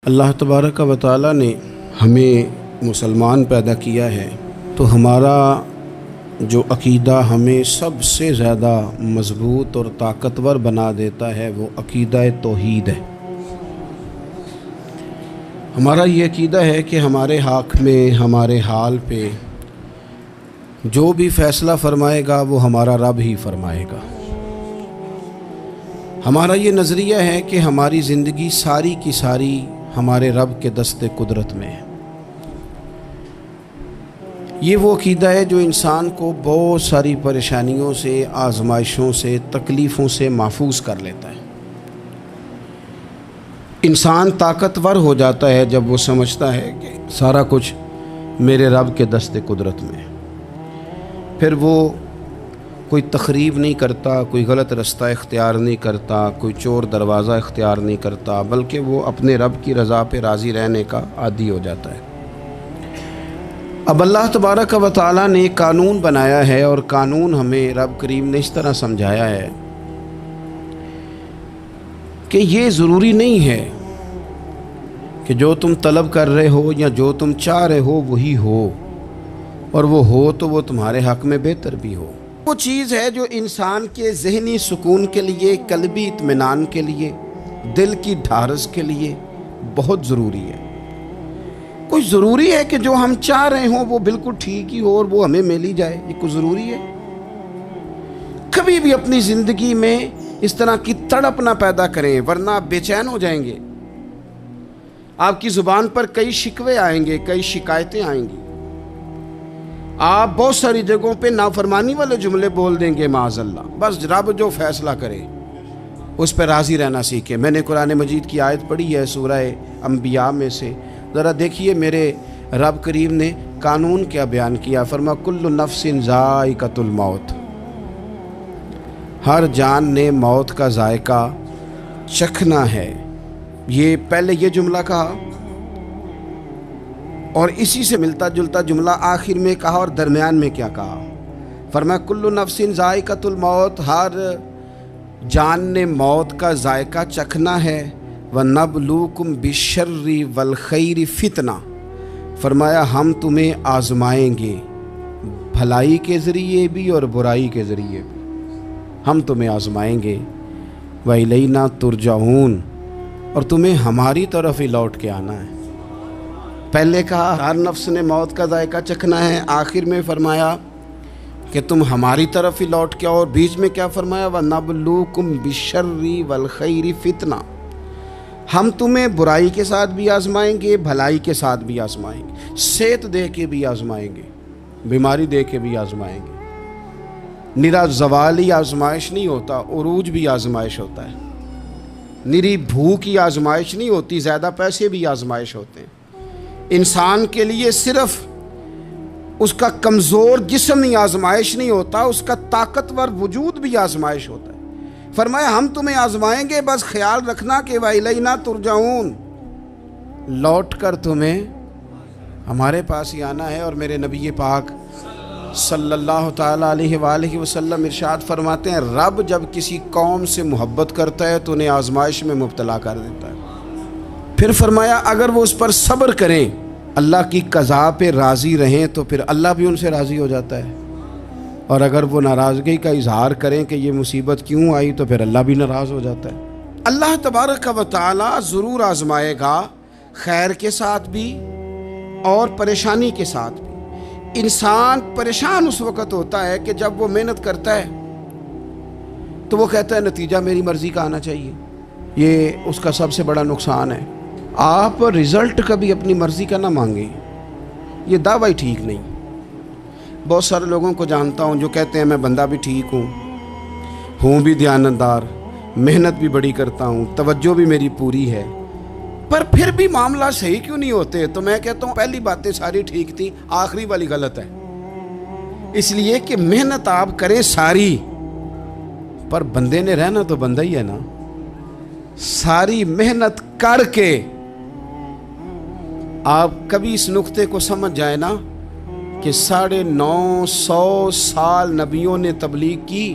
اللہ تبارک و تعالی نے ہمیں مسلمان پیدا کیا ہے تو ہمارا جو عقیدہ ہمیں سب سے زیادہ مضبوط اور طاقتور بنا دیتا ہے وہ عقیدہ توحید ہے۔ ہمارا یہ عقیدہ ہے کہ ہمارے حق میں ہمارے حال پہ جو بھی فیصلہ فرمائے گا وہ ہمارا رب ہی فرمائے گا۔ ہمارا یہ نظریہ ہے کہ ہماری زندگی ساری کی ساری ہمارے رب کے دست قدرت میں ہے۔ یہ وہ عقیدہ ہے جو انسان کو بہت ساری پریشانیوں سے، آزمائشوں سے، تکلیفوں سے محفوظ کر لیتا ہے۔ انسان طاقتور ہو جاتا ہے جب وہ سمجھتا ہے کہ سارا کچھ میرے رب کے دست قدرت میں ہے۔ پھر وہ کوئی تخریب نہیں کرتا، کوئی غلط رستہ اختیار نہیں کرتا، کوئی چور دروازہ اختیار نہیں کرتا، بلکہ وہ اپنے رب کی رضا پہ راضی رہنے کا عادی ہو جاتا ہے۔ اب اللہ تبارک و تعالیٰ نے ایک قانون بنایا ہے، اور قانون ہمیں رب کریم نے اس طرح سمجھایا ہے کہ یہ ضروری نہیں ہے کہ جو تم طلب کر رہے ہو یا جو تم چاہ رہے ہو وہی ہو، اور وہ ہو تو وہ تمہارے حق میں بہتر بھی ہو۔ وہ چیز ہے جو انسان کے ذہنی سکون کے لیے، قلبی اطمینان کے لیے، دل کی ڈھارس کے لیے بہت ضروری ہے۔ کوئی ضروری ہے کہ جو ہم چاہ رہے ہوں وہ بالکل ٹھیک ہی ہو اور وہ ہمیں مل ہی جائے؟ یہ کوئی ضروری ہے؟ کبھی بھی اپنی زندگی میں اس طرح کی تڑپ نہ پیدا کریں، ورنہ آپ بے چین ہو جائیں گے۔ آپ کی زبان پر کئی شکوے آئیں گے، کئی شکایتیں آئیں گی، آپ بہت ساری جگہوں پہ نافرمانی والے جملے بول دیں گے معاذ اللہ۔ بس رب جو فیصلہ کرے اس پہ راضی رہنا سیکھیں۔ میں نے قرآن مجید کی آیت پڑھی ہے سورہ انبیاء میں سے، ذرا دیکھیے میرے رب کریم نے قانون کیا بیان کیا۔ فرما کل نفس ذائقۃ الموت، ہر جان نے موت کا ذائقہ چکھنا ہے۔ یہ پہلے یہ جملہ کہا اور اسی سے ملتا جلتا جملہ آخر میں کہا، اور درمیان میں کیا کہا؟ فرمایا کل نفس ذائقۃ الموت، ہر جان نے موت کا ذائقہ چکھنا ہے۔ وَنَبْلُوكُمْ بِالشَّرِّ وَالْخَيْرِ فِتْنَةً، فرمایا ہم تمہیں آزمائیں گے، بھلائی کے ذریعے بھی اور برائی کے ذریعے بھی ہم تمہیں آزمائیں گے۔ وَإِلَيْنَا تُرْجَعُونَ، اور تمہیں ہماری طرف ہی لوٹ کے آنا ہے۔ پہلے کہا ہر نفس نے موت کا ذائقہ چکھنا ہے، آخر میں فرمایا کہ تم ہماری طرف ہی لوٹ کے آؤ، اور بیچ میں کیا فرمایا؟ وَنَبْلُوكُمْ بِالشَّرِّ وَالْخَيْرِ فِتْنَةً، ہم تمہیں برائی کے ساتھ بھی آزمائیں گے، بھلائی کے ساتھ بھی آزمائیں گے، صحت دے کے بھی آزمائیں گے، بیماری دے کے بھی آزمائیں گے۔ نرا زوالی آزمائش نہیں ہوتا، عروج بھی آزمائش ہوتا ہے۔ نری بھوک کی آزمائش نہیں ہوتی، زیادہ پیسے بھی آزمائش ہوتے ہیں۔ انسان کے لیے صرف اس کا کمزور جسم ہی آزمائش نہیں ہوتا، اس کا طاقتور وجود بھی آزمائش ہوتا ہے۔ فرمایا ہم تمہیں آزمائیں گے، بس خیال رکھنا کہ وَإِلَيْنَا تُرْجَعُونَ، لوٹ کر تمہیں ہمارے پاس ہی آنا ہے۔ اور میرے نبی پاک صلی اللہ تعالیٰ علیہ وآلہ وسلم ارشاد فرماتے ہیں، رب جب کسی قوم سے محبت کرتا ہے تو انہیں آزمائش میں مبتلا کر دیتا ہے۔ پھر فرمایا اگر وہ اس پر صبر کریں، اللہ کی قضا پہ راضی رہیں، تو پھر اللہ بھی ان سے راضی ہو جاتا ہے، اور اگر وہ ناراضگی کا اظہار کریں کہ یہ مصیبت کیوں آئی تو پھر اللہ بھی ناراض ہو جاتا ہے۔ اللہ تبارک و تعالی ضرور آزمائے گا، خیر کے ساتھ بھی اور پریشانی کے ساتھ بھی۔ انسان پریشان اس وقت ہوتا ہے کہ جب وہ محنت کرتا ہے تو وہ کہتا ہے نتیجہ میری مرضی کا آنا چاہیے۔ یہ اس کا سب سے بڑا نقصان ہے۔ آپ رزلٹ کبھی اپنی مرضی کا نہ مانگیں، یہ دعویٰ ہی ٹھیک نہیں۔ بہت سارے لوگوں کو جانتا ہوں جو کہتے ہیں میں بندہ بھی ٹھیک ہوں بھی دیانتدار، محنت بھی بڑی کرتا ہوں، توجہ بھی میری پوری ہے، پر پھر بھی معاملہ صحیح کیوں نہیں ہوتے؟ تو میں کہتا ہوں پہلی باتیں ساری ٹھیک تھیں، آخری والی غلط ہے۔ اس لیے کہ محنت آپ کریں ساری، پر بندے نے رہنا تو بندہ ہی ہے نا۔ ساری محنت کر کے آپ کبھی اس نقطے کو سمجھ جائیں نا کہ 950 سال نبیوں نے تبلیغ کی،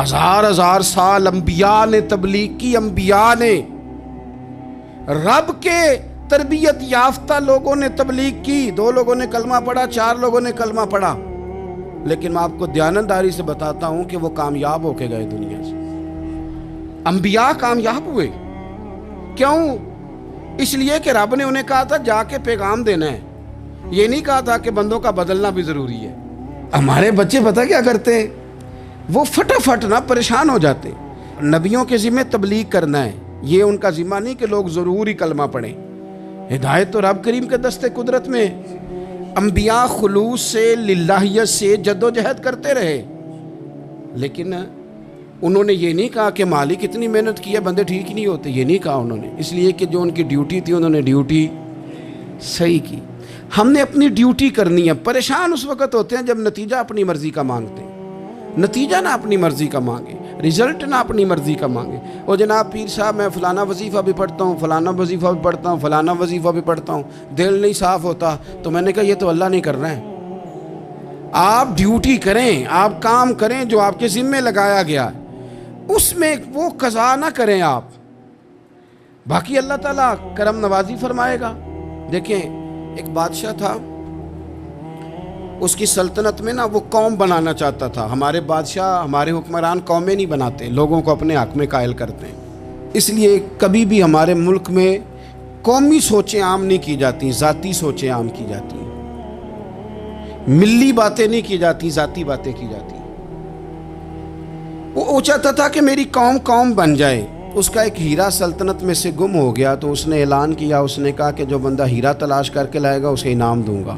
ہزار سال انبیاء نے تبلیغ کی، انبیاء نے رب کے تربیت یافتہ لوگوں نے تبلیغ کی، 2 لوگوں نے کلمہ پڑھا، 4 لوگوں نے کلمہ پڑھا، لیکن میں آپ کو دیانتداری سے بتاتا ہوں کہ وہ کامیاب ہو کے گئے دنیا سے۔ انبیاء کامیاب ہوئے، کیوں؟ اس لیے کہ رب نے انہیں کہا تھا جا کے پیغام دینا ہے، یہ نہیں کہا تھا کہ بندوں کا بدلنا بھی ضروری ہے۔ ہمارے بچے پتہ کیا کرتے ہیں؟ وہ فٹافٹ نہ پریشان ہو جاتے۔ نبیوں کے ذمہ تبلیغ کرنا ہے، یہ ان کا ذمہ نہیں کہ لوگ ضروری کلمہ پڑھیں۔ ہدایت تو رب کریم کے دستے قدرت میں۔ انبیاء خلوص سے، للہیت سے جد و جہد کرتے رہے، لیکن انہوں نے یہ نہیں کہا کہ مالک اتنی محنت کی ہے بندے ٹھیک نہیں ہوتے، یہ نہیں کہا انہوں نے، اس لیے کہ جو ان کی ڈیوٹی تھی انہوں نے ڈیوٹی صحیح کی۔ ہم نے اپنی ڈیوٹی کرنی ہے۔ پریشان اس وقت ہوتے ہیں جب نتیجہ اپنی مرضی کا مانگتے ہیں، نتیجہ نہ اپنی مرضی کا مانگے، رزلٹ نہ اپنی مرضی کا مانگے۔ اور جناب پیر صاحب میں فلانا وظیفہ بھی پڑھتا ہوں، فلانا وظیفہ بھی پڑھتا ہوں، فلانا وظیفہ بھی پڑھتا ہوں، دل نہیں صاف ہوتا، تو میں نے کہا یہ تو اللہ نہیں کر رہا ہے۔ آپ ڈیوٹی کریں، آپ کام کریں جو آپ کے ذمہ لگایا گیا ہے، اس میں وہ قضا نہ کریں آپ، باقی اللہ تعالیٰ کرم نوازی فرمائے گا۔ دیکھیں ایک بادشاہ تھا، اس کی سلطنت میں نا وہ قوم بنانا چاہتا تھا۔ ہمارے بادشاہ، ہمارے حکمران قومیں نہیں بناتے، لوگوں کو اپنے حق میں قائل کرتے ہیں۔ اس لیے کبھی بھی ہمارے ملک میں قومی سوچیں عام نہیں کی جاتی، ذاتی سوچیں عام کی جاتی ہیں، ملی باتیں نہیں کی جاتی، ذاتی باتیں کی جاتی ہیں۔ وہ چاہتا تھا کہ میری قوم بن جائے۔ اس کا ایک ہیرا سلطنت میں سے گم ہو گیا، تو اس نے اعلان کیا، اس نے کہا کہ جو بندہ ہیرا تلاش کر کے لائے گا اسے انعام دوں گا۔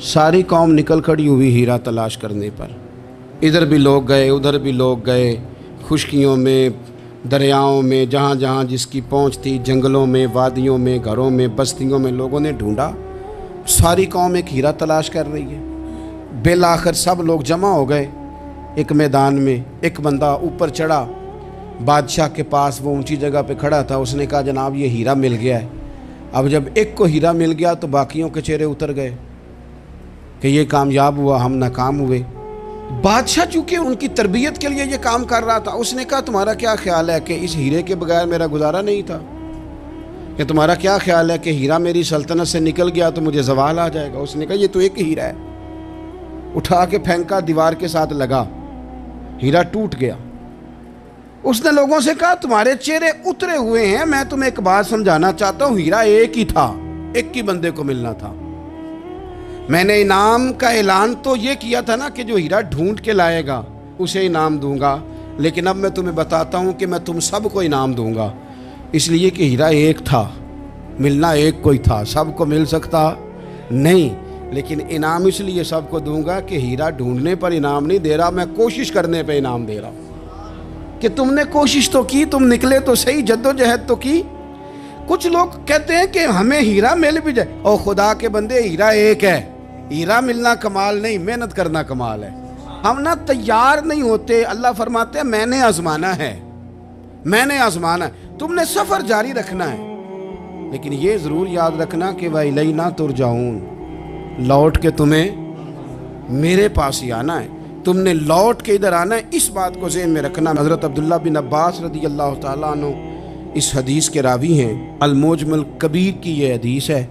ساری قوم نکل کھڑی ہوئی ہیرا تلاش کرنے پر، ادھر بھی لوگ گئے، ادھر بھی لوگ گئے، خشکیوں میں، دریاؤں میں، جہاں جہاں جس کی پہنچ تھی، جنگلوں میں، وادیوں میں، گھروں میں، بستیوں میں لوگوں نے ڈھونڈا۔ ساری قوم ایک ہیرا تلاش کر رہی ہے۔ بالآخر سب لوگ جمع ہو گئے ایک میدان میں۔ ایک بندہ اوپر چڑھا، بادشاہ کے پاس، وہ اونچی جگہ پہ کھڑا تھا۔ اس نے کہا جناب یہ ہیرا مل گیا ہے۔ اب جب ایک کو ہیرا مل گیا تو باقیوں کے چہرے اتر گئے کہ یہ کامیاب ہوا، ہم ناکام ہوئے۔ بادشاہ چونکہ ان کی تربیت کے لیے یہ کام کر رہا تھا، اس نے کہا تمہارا کیا خیال ہے کہ اس ہیرے کے بغیر میرا گزارا نہیں تھا؟ کہ تمہارا کیا خیال ہے کہ ہیرا میری سلطنت سے نکل گیا تو مجھے زوال آ جائے گا؟ اس نے کہا یہ تو ایک ہیرا ہے۔ اٹھا کے پھینکا، دیوار کے ساتھ لگا، ہیرا ٹوٹ گیا۔ اس نے لوگوں سے کہا تمہارے چہرے اترے ہوئے ہیں، میں تمہیں ایک بات سمجھانا چاہتا ہوں، ہیرا ایک ہی تھا، ایک ہی بندے کو ملنا تھا۔ میں نے انعام کا اعلان تو یہ کیا تھا نا کہ جو ہیرا ڈھونڈ کے لائے گا اسے انعام دوں گا، لیکن اب میں تمہیں بتاتا ہوں کہ میں تم سب کو انعام دوں گا، اس لیے کہ ہیرا ایک تھا، ملنا ایک کو ہی تھا، سب کو مل سکتا نہیں، لیکن انعام اس لیے سب کو دوں گا کہ ہیرا ڈھونڈنے پر انعام نہیں دے رہا، میں کوشش کرنے پہ انعام دے رہا ہوں کہ تم نے کوشش تو کی، تم نکلے تو صحیح، جد و جہد تو کی۔ کچھ لوگ کہتے ہیں کہ ہمیں ہیرا مل بھی جائے، اور خدا کے بندے ہیرا ایک ہے، ہیرا ملنا کمال نہیں، محنت کرنا کمال ہے۔ ہم نہ تیار نہیں ہوتے۔ اللہ فرماتے ہیں میں نے آزمانا ہے، میں نے آزمانا ہے، تم نے سفر جاری رکھنا ہے، لیکن یہ ضرور یاد رکھنا کہ وَإِلَيْنَا تُرْجَعُونَ، لوٹ کے تمہیں میرے پاس ہی آنا ہے، تم نے لوٹ کے ادھر آنا ہے، اس بات کو ذہن میں رکھنا۔ حضرت عبداللہ بن عباس رضی اللہ تعالیٰ عنہ اس حدیث کے راوی ہیں، المعجم الکبیر کی یہ حدیث ہے۔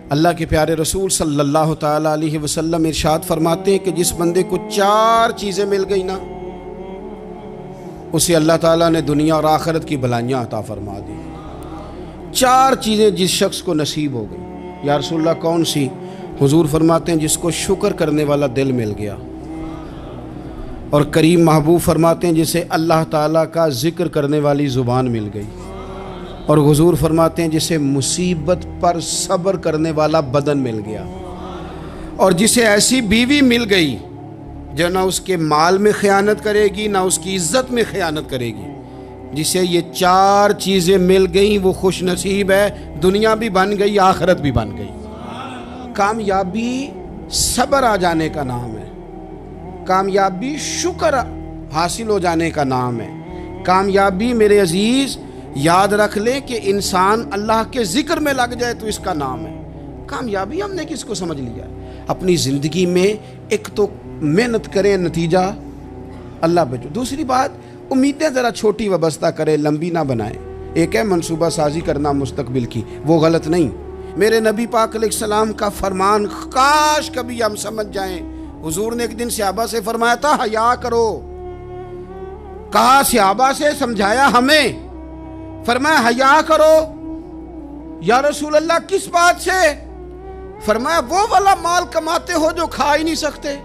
اللہ کے پیارے رسول صلی اللہ تعالیٰ علیہ وسلم ارشاد فرماتے ہیں کہ جس بندے کو 4 چیزیں مل گئی نا، اسے اللہ تعالیٰ نے دنیا اور آخرت کی بھلائیاں عطا فرما دی۔ 4 چیزیں جس شخص کو نصیب ہو گئی۔ یا رسول اللہ کون سی؟ حضور فرماتے ہیں جس کو شکر کرنے والا دل مل گیا، اور کریم محبوب فرماتے ہیں جسے اللہ تعالیٰ کا ذکر کرنے والی زبان مل گئی، اور حضور فرماتے ہیں جسے مصیبت پر صبر کرنے والا بدن مل گیا، اور جسے ایسی بیوی مل گئی جو نہ اس کے مال میں خیانت کرے گی، نہ اس کی عزت میں خیانت کرے گی۔ جسے یہ 4 چیزیں مل گئیں وہ خوش نصیب ہے، دنیا بھی بن گئی، آخرت بھی بن گئی۔ کامیابی صبر آ جانے کا نام ہے، کامیابی شکر حاصل ہو جانے کا نام ہے، کامیابی میرے عزیز یاد رکھ لیں کہ انسان اللہ کے ذکر میں لگ جائے تو اس کا نام ہے کامیابی۔ ہم نے کس کو سمجھ لیا؟ اپنی زندگی میں ایک تو محنت کریں، نتیجہ اللہ پہ۔ دوسری بات، امیدیں ذرا چھوٹی وابستہ کریں، لمبی نہ بنائیں۔ ایک ہے منصوبہ سازی کرنا مستقبل کی، وہ غلط نہیں۔ میرے نبی پاک علیہ السلام کا فرمان کاش کبھی ہم سمجھ جائیں۔ حضور نے ایک دن صحابہ سے فرمایا تھا حیا کرو، کہا صحابہ سے، سمجھایا ہمیں، فرمایا حیا کرو۔ یا رسول اللہ کس بات سے؟ فرمایا وہ والا مال کماتے ہو جو کھا ہی نہیں سکتے،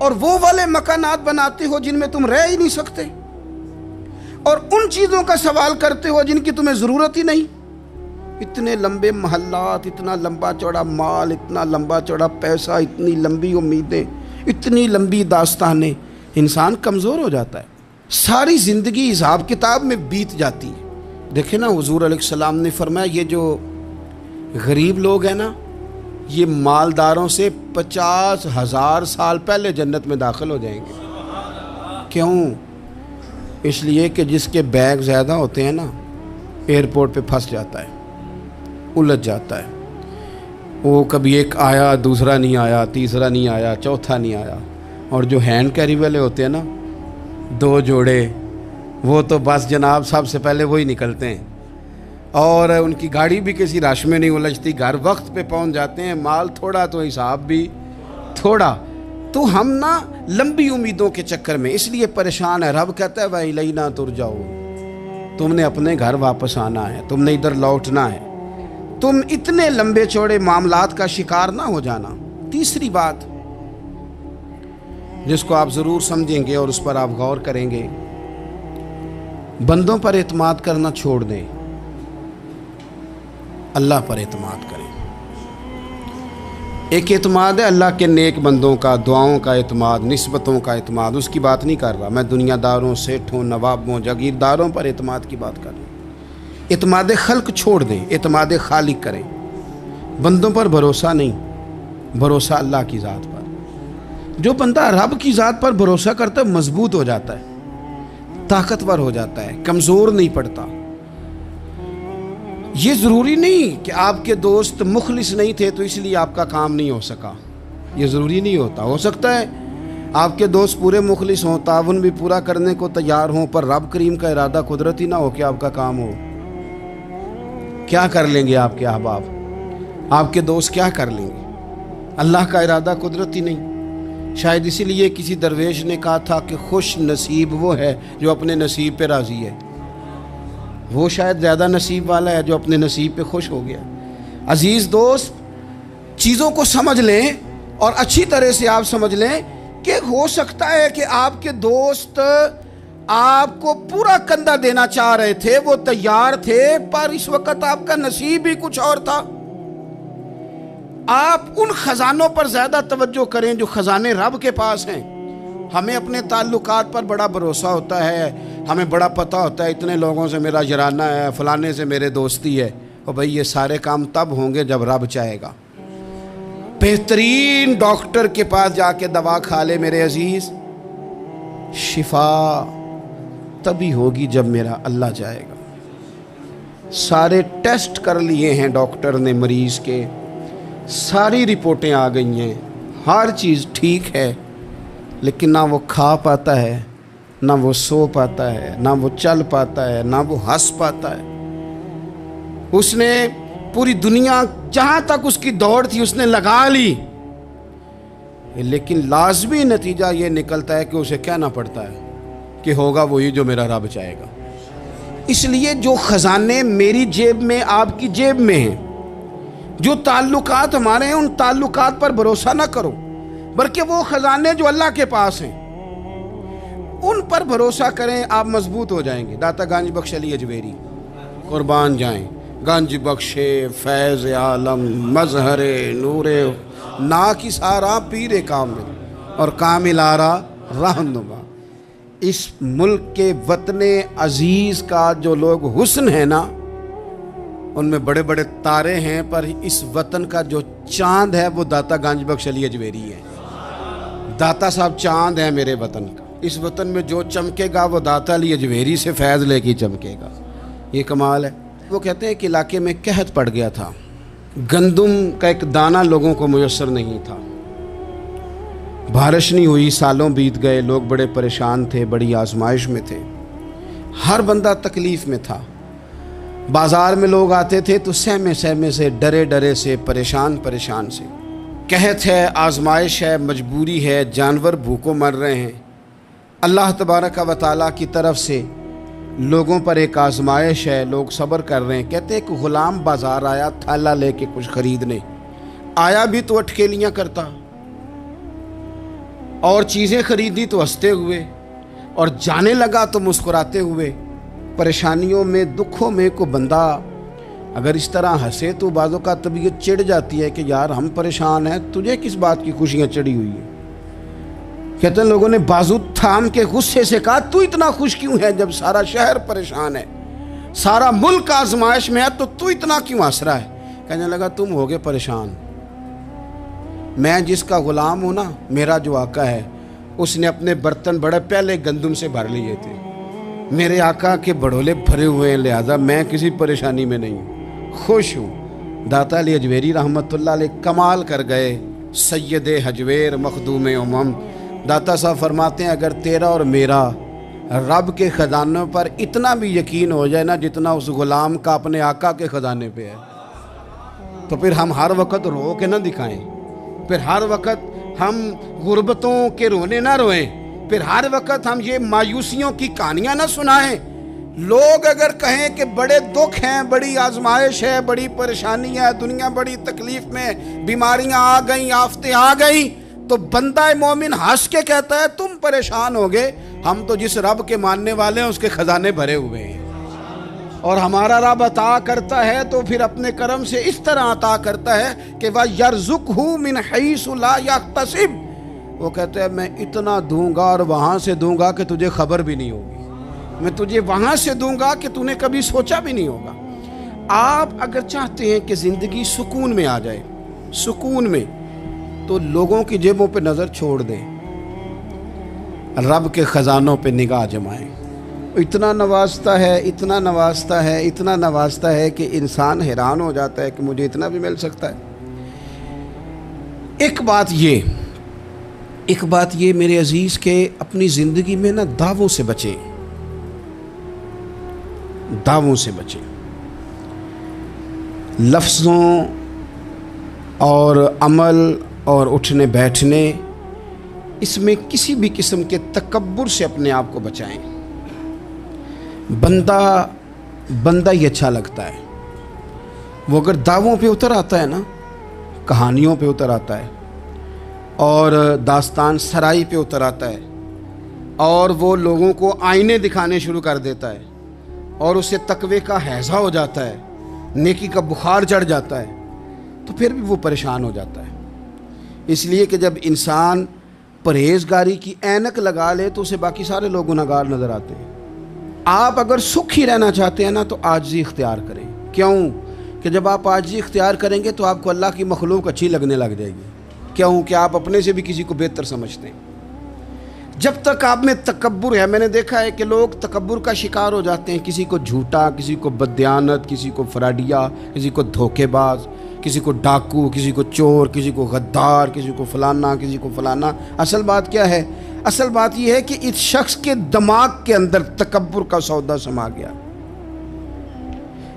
اور وہ والے مکانات بناتے ہو جن میں تم رہ ہی نہیں سکتے، اور ان چیزوں کا سوال کرتے ہو جن کی تمہیں ضرورت ہی نہیں۔ اتنے لمبے محلات، اتنا لمبا چوڑا مال، اتنا لمبا چوڑا پیسہ، اتنی لمبی امیدیں، اتنی لمبی داستانیں، انسان کمزور ہو جاتا ہے، ساری زندگی حساب کتاب میں بیت جاتی ہے۔ دیکھیں نا، حضور علیہ السلام نے فرمایا یہ جو غریب لوگ ہیں نا، یہ مالداروں سے 50,000 سال پہلے جنت میں داخل ہو جائیں گے۔ کیوں؟ اس لیے کہ جس کے بیگ زیادہ ہوتے ہیں نا، ایئرپورٹ پہ پھنس جاتا ہے، الجھ جاتا ہے، وہ کبھی ایک آیا، دوسرا نہیں آیا، تیسرا نہیں آیا، چوتھا نہیں آیا۔ اور جو ہینڈ کیری والے ہوتے ہیں نا، 2 جوڑے، وہ تو بس جناب سب سے پہلے وہی نکلتے ہیں، اور ان کی گاڑی بھی کسی رش میں نہیں الجھتی، گھر وقت پہ پہنچ جاتے ہیں، مال تھوڑا تو حساب بھی تھوڑا۔ تو ہم نا لمبی امیدوں کے چکر میں اس لیے پریشان ہے۔ رب کہتا ہے وَإِلَيْنَا تُرْجَعُونَ، تم نے اپنے گھر واپس آنا ہے، تم نے ادھر لوٹنا ہے، تم اتنے لمبے چوڑے معاملات کا شکار نہ ہو جانا۔ تیسری بات جس کو آپ ضرور سمجھیں گے اور اس پر آپ غور کریں گے، بندوں پر اعتماد کرنا چھوڑ دیں، اللہ پر اعتماد کریں۔ ایک اعتماد ہے اللہ کے نیک بندوں کا، دعاؤں کا اعتماد، نسبتوں کا اعتماد، اس کی بات نہیں کر رہا میں، دنیا داروں، سیٹھوں، نوابوں، جاگیرداروں پر اعتماد کی بات کر رہا ہوں۔ اعتماد خلق چھوڑ دیں، اعتماد خالق کریں۔ بندوں پر بھروسہ نہیں، بھروسہ اللہ کی ذات پر۔ جو بندہ رب کی ذات پر بھروسہ کرتا ہے مضبوط ہو جاتا ہے، طاقتور ہو جاتا ہے، کمزور نہیں پڑتا۔ یہ ضروری نہیں کہ آپ کے دوست مخلص نہیں تھے تو اس لیے آپ کا کام نہیں ہو سکا، یہ ضروری نہیں ہوتا۔ ہو سکتا ہے آپ کے دوست پورے مخلص ہوں، تعاون بھی پورا کرنے کو تیار ہوں، پر رب کریم کا ارادہ قدرتی نہ ہو کہ آپ کا کام ہو۔ کیا کر لیں گے آپ کے احباب، آپ کے دوست کیا کر لیں گے؟ اللہ کا ارادہ قدرتی نہیں۔ شاید اسی لیے کسی درویش نے کہا تھا کہ خوش نصیب وہ ہے جو اپنے نصیب پہ راضی ہے۔ وہ شاید زیادہ نصیب والا ہے جو اپنے نصیب پہ خوش ہو گیا۔ عزیز دوست، چیزوں کو سمجھ لیں اور اچھی طرح سے آپ سمجھ لیں کہ ہو سکتا ہے کہ آپ کے دوست آپ کو پورا کندھا دینا چاہ رہے تھے، وہ تیار تھے، پر اس وقت آپ کا نصیب ہی کچھ اور تھا۔ آپ ان خزانوں پر زیادہ توجہ کریں جو خزانے رب کے پاس ہیں۔ ہمیں اپنے تعلقات پر بڑا بھروسہ ہوتا ہے، ہمیں بڑا پتہ ہوتا ہے اتنے لوگوں سے میرا جرانہ ہے، فلانے سے میرے دوستی ہے، اور بھائی یہ سارے کام تب ہوں گے جب رب چاہے گا۔ بہترین ڈاکٹر کے پاس جا کے دوا کھا لے میرے عزیز، شفا تبھی ہوگی جب میرا اللہ چاہے گا۔ سارے ٹیسٹ کر لیے ہیں ڈاکٹر نے مریض کے، ساری رپورٹیں آ گئی ہیں، ہر چیز ٹھیک ہے، لیکن نہ وہ کھا پاتا ہے، نہ وہ سو پاتا ہے، نہ وہ چل پاتا ہے، نہ وہ ہنس پاتا ہے۔ اس نے پوری دنیا جہاں تک اس کی دوڑ تھی اس نے لگا لی، لیکن لازمی نتیجہ یہ نکلتا ہے کہ اسے کہنا پڑتا ہے کہ ہوگا وہی جو میرا رب چاہے گا۔ اس لیے جو خزانے میری جیب میں، آپ کی جیب میں ہیں، جو تعلقات ہمارے ہیں، ان تعلقات پر بھروسہ نہ کرو، بلکہ وہ خزانے جو اللہ کے پاس ہیں ان پر بھروسہ کریں، آپ مضبوط ہو جائیں گے۔ داتا گنج بخش علی اجمیری قربان جائیں، گنج بخش فیض عالم مظہر نور نا کی سارا پیر کامل اور کامل آرا رہنما۔ اس ملک کے وطن عزیز کا جو لوگ حسن ہے نا، ان میں بڑے بڑے تارے ہیں، پر اس وطن کا جو چاند ہے وہ داتا گنج بخش علی اجمیری ہے۔ داتا صاحب چاند ہے میرے وطن کا، اس وطن میں جو چمکے گا وہ داتا علی اجمیری سے فیض لے کے چمکے گا۔ یہ کمال ہے۔ وہ کہتے ہیں کہ علاقے میں قحط پڑ گیا تھا، گندم کا ایک دانہ لوگوں کو میسر نہیں تھا، بارش نہیں ہوئی، سالوں بیت گئے، لوگ بڑے پریشان تھے، بڑی آزمائش میں تھے۔ ہر بندہ تکلیف میں تھا. بازار میں لوگ آتے تھے تو سہمے سہمے سے، ڈرے ڈرے سے، پریشان پریشان سے. قحط ہے، آزمائش ہے، مجبوری ہے، جانور بھوکوں مر رہے ہیں. اللہ تبارک و تعالیٰ کی طرف سے لوگوں پر ایک آزمائش ہے، لوگ صبر کر رہے ہیں. کہتے ہیں کہ غلام بازار آیا تھالا لے کے کچھ خریدنے. آیا بھی تو اٹکیلیاں کرتا، اور چیزیں خریدی تو ہنستے ہوئے، اور جانے لگا تو مسکراتے ہوئے. پریشانیوں میں، دکھوں میں کو بندہ اگر اس طرح ہنسے تو بعضوں کا طبیعت چڑ جاتی ہے کہ یار ہم پریشان ہیں، تجھے کس بات کی خوشیاں چڑھی ہوئی ہیں. کہتے ہیں لوگوں نے بازو تھام کے غصے سے کہا تو اتنا خوش کیوں ہے جب سارا شہر پریشان ہے، سارا ملک آزمائش میں ہے، تو اتنا کیوں ہنس رہا ہے؟ کہنے لگا تم ہوگے پریشان. میں جس کا غلام ہوں نا، میرا جو آقا ہے، اس نے اپنے برتن بڑے پہلے گندم سے بھر لیے تھے. میرے آقا کے بڑولے بھرے ہوئے ہیں، لہذا میں کسی پریشانی میں نہیں ہوں، خوش ہوں. داتا علی اجویری رحمۃ اللہ علیہ کمال کر گئے، سید حجویر مخدوم امم. داتا صاحب فرماتے ہیں اگر تیرا اور میرا رب کے خزانوں پر اتنا بھی یقین ہو جائے نا جتنا اس غلام کا اپنے آقا کے خزانے پہ ہے، تو پھر ہم ہر وقت رو کے نہ دکھائیں، پھر ہر وقت ہم غربتوں کے رونے نہ روئیں، پھر ہر وقت ہم یہ مایوسیوں کی کہانیاں نہ سنائیں. لوگ اگر کہیں کہ بڑے دکھ ہیں، بڑی آزمائش ہے، بڑی پریشانی ہے، دنیا بڑی تکلیف میں، بیماریاں آ گئیں، آفتیں آ گئیں، تو بندہ مومن ہنس کے کہتا ہے تم پریشان ہو گئے، ہم تو جس رب کے ماننے والے ہیں اس کے خزانے بھرے ہوئے ہیں. اور ہمارا رب عطا کرتا ہے تو پھر اپنے کرم سے اس طرح عطا کرتا ہے کہ وَيَرْزُقْهُ مِنْ حَيْثُ لَا يَحْتَسِبُ. وہ کہتے ہیں میں اتنا دوں گا اور وہاں سے دوں گا کہ تجھے خبر بھی نہیں ہوگی، میں تجھے وہاں سے دوں گا کہ تو نے کبھی سوچا بھی نہیں ہوگا. آپ اگر چاہتے ہیں کہ زندگی سکون میں آ جائے، سکون میں، تو لوگوں کی جیبوں پہ نظر چھوڑ دیں، رب کے خزانوں پہ نگاہ جمائیں. اتنا نوازتا ہے، اتنا نوازتا ہے، اتنا نوازتا ہے کہ انسان حیران ہو جاتا ہے کہ مجھے اتنا بھی مل سکتا ہے. ایک بات یہ میرے عزیز کہ اپنی زندگی میں نا دعووں سے بچیں، دعووں سے بچیں. لفظوں اور عمل اور اٹھنے بیٹھنے، اس میں کسی بھی قسم کے تکبر سے اپنے آپ کو بچائیں. بندہ ہی اچھا لگتا ہے. وہ اگر دعووں پہ اتر آتا ہے نا، کہانیوں پہ اتر آتا ہے، اور داستان سرائی پہ اتر آتا ہے، اور وہ لوگوں کو آئینے دکھانے شروع کر دیتا ہے، اور اسے تقوی کا ہیضہ ہو جاتا ہے، نیکی کا بخار چڑھ جاتا ہے، تو پھر بھی وہ پریشان ہو جاتا ہے. اس لیے کہ جب انسان پرہیزگاری کی اینک لگا لے تو اسے باقی سارے لوگ گناہگار نظر آتے ہیں. آپ اگر سکھی رہنا چاہتے ہیں نا تو عاجزی اختیار کریں. کیوں کہ جب آپ عاجزی اختیار کریں گے تو آپ کو اللہ کی مخلوق اچھی لگنے لگ جائے گی. کیوں کہ آپ اپنے سے بھی کسی کو بہتر سمجھتے ہیں. جب تک آپ میں تکبر ہے، میں نے دیکھا ہے کہ لوگ تکبر کا شکار ہو جاتے ہیں، کسی کو جھوٹا، کسی کو بددیانت، کسی کو فراڈیا، کسی کو دھوکے باز، کسی کو ڈاکو، کسی کو چور، کسی کو غدار، کسی کو فلانا، کسی کو فلانا. اصل بات کیا ہے؟ اصل بات یہ ہے کہ اس شخص کے دماغ کے اندر تکبر کا سودا سما گیا،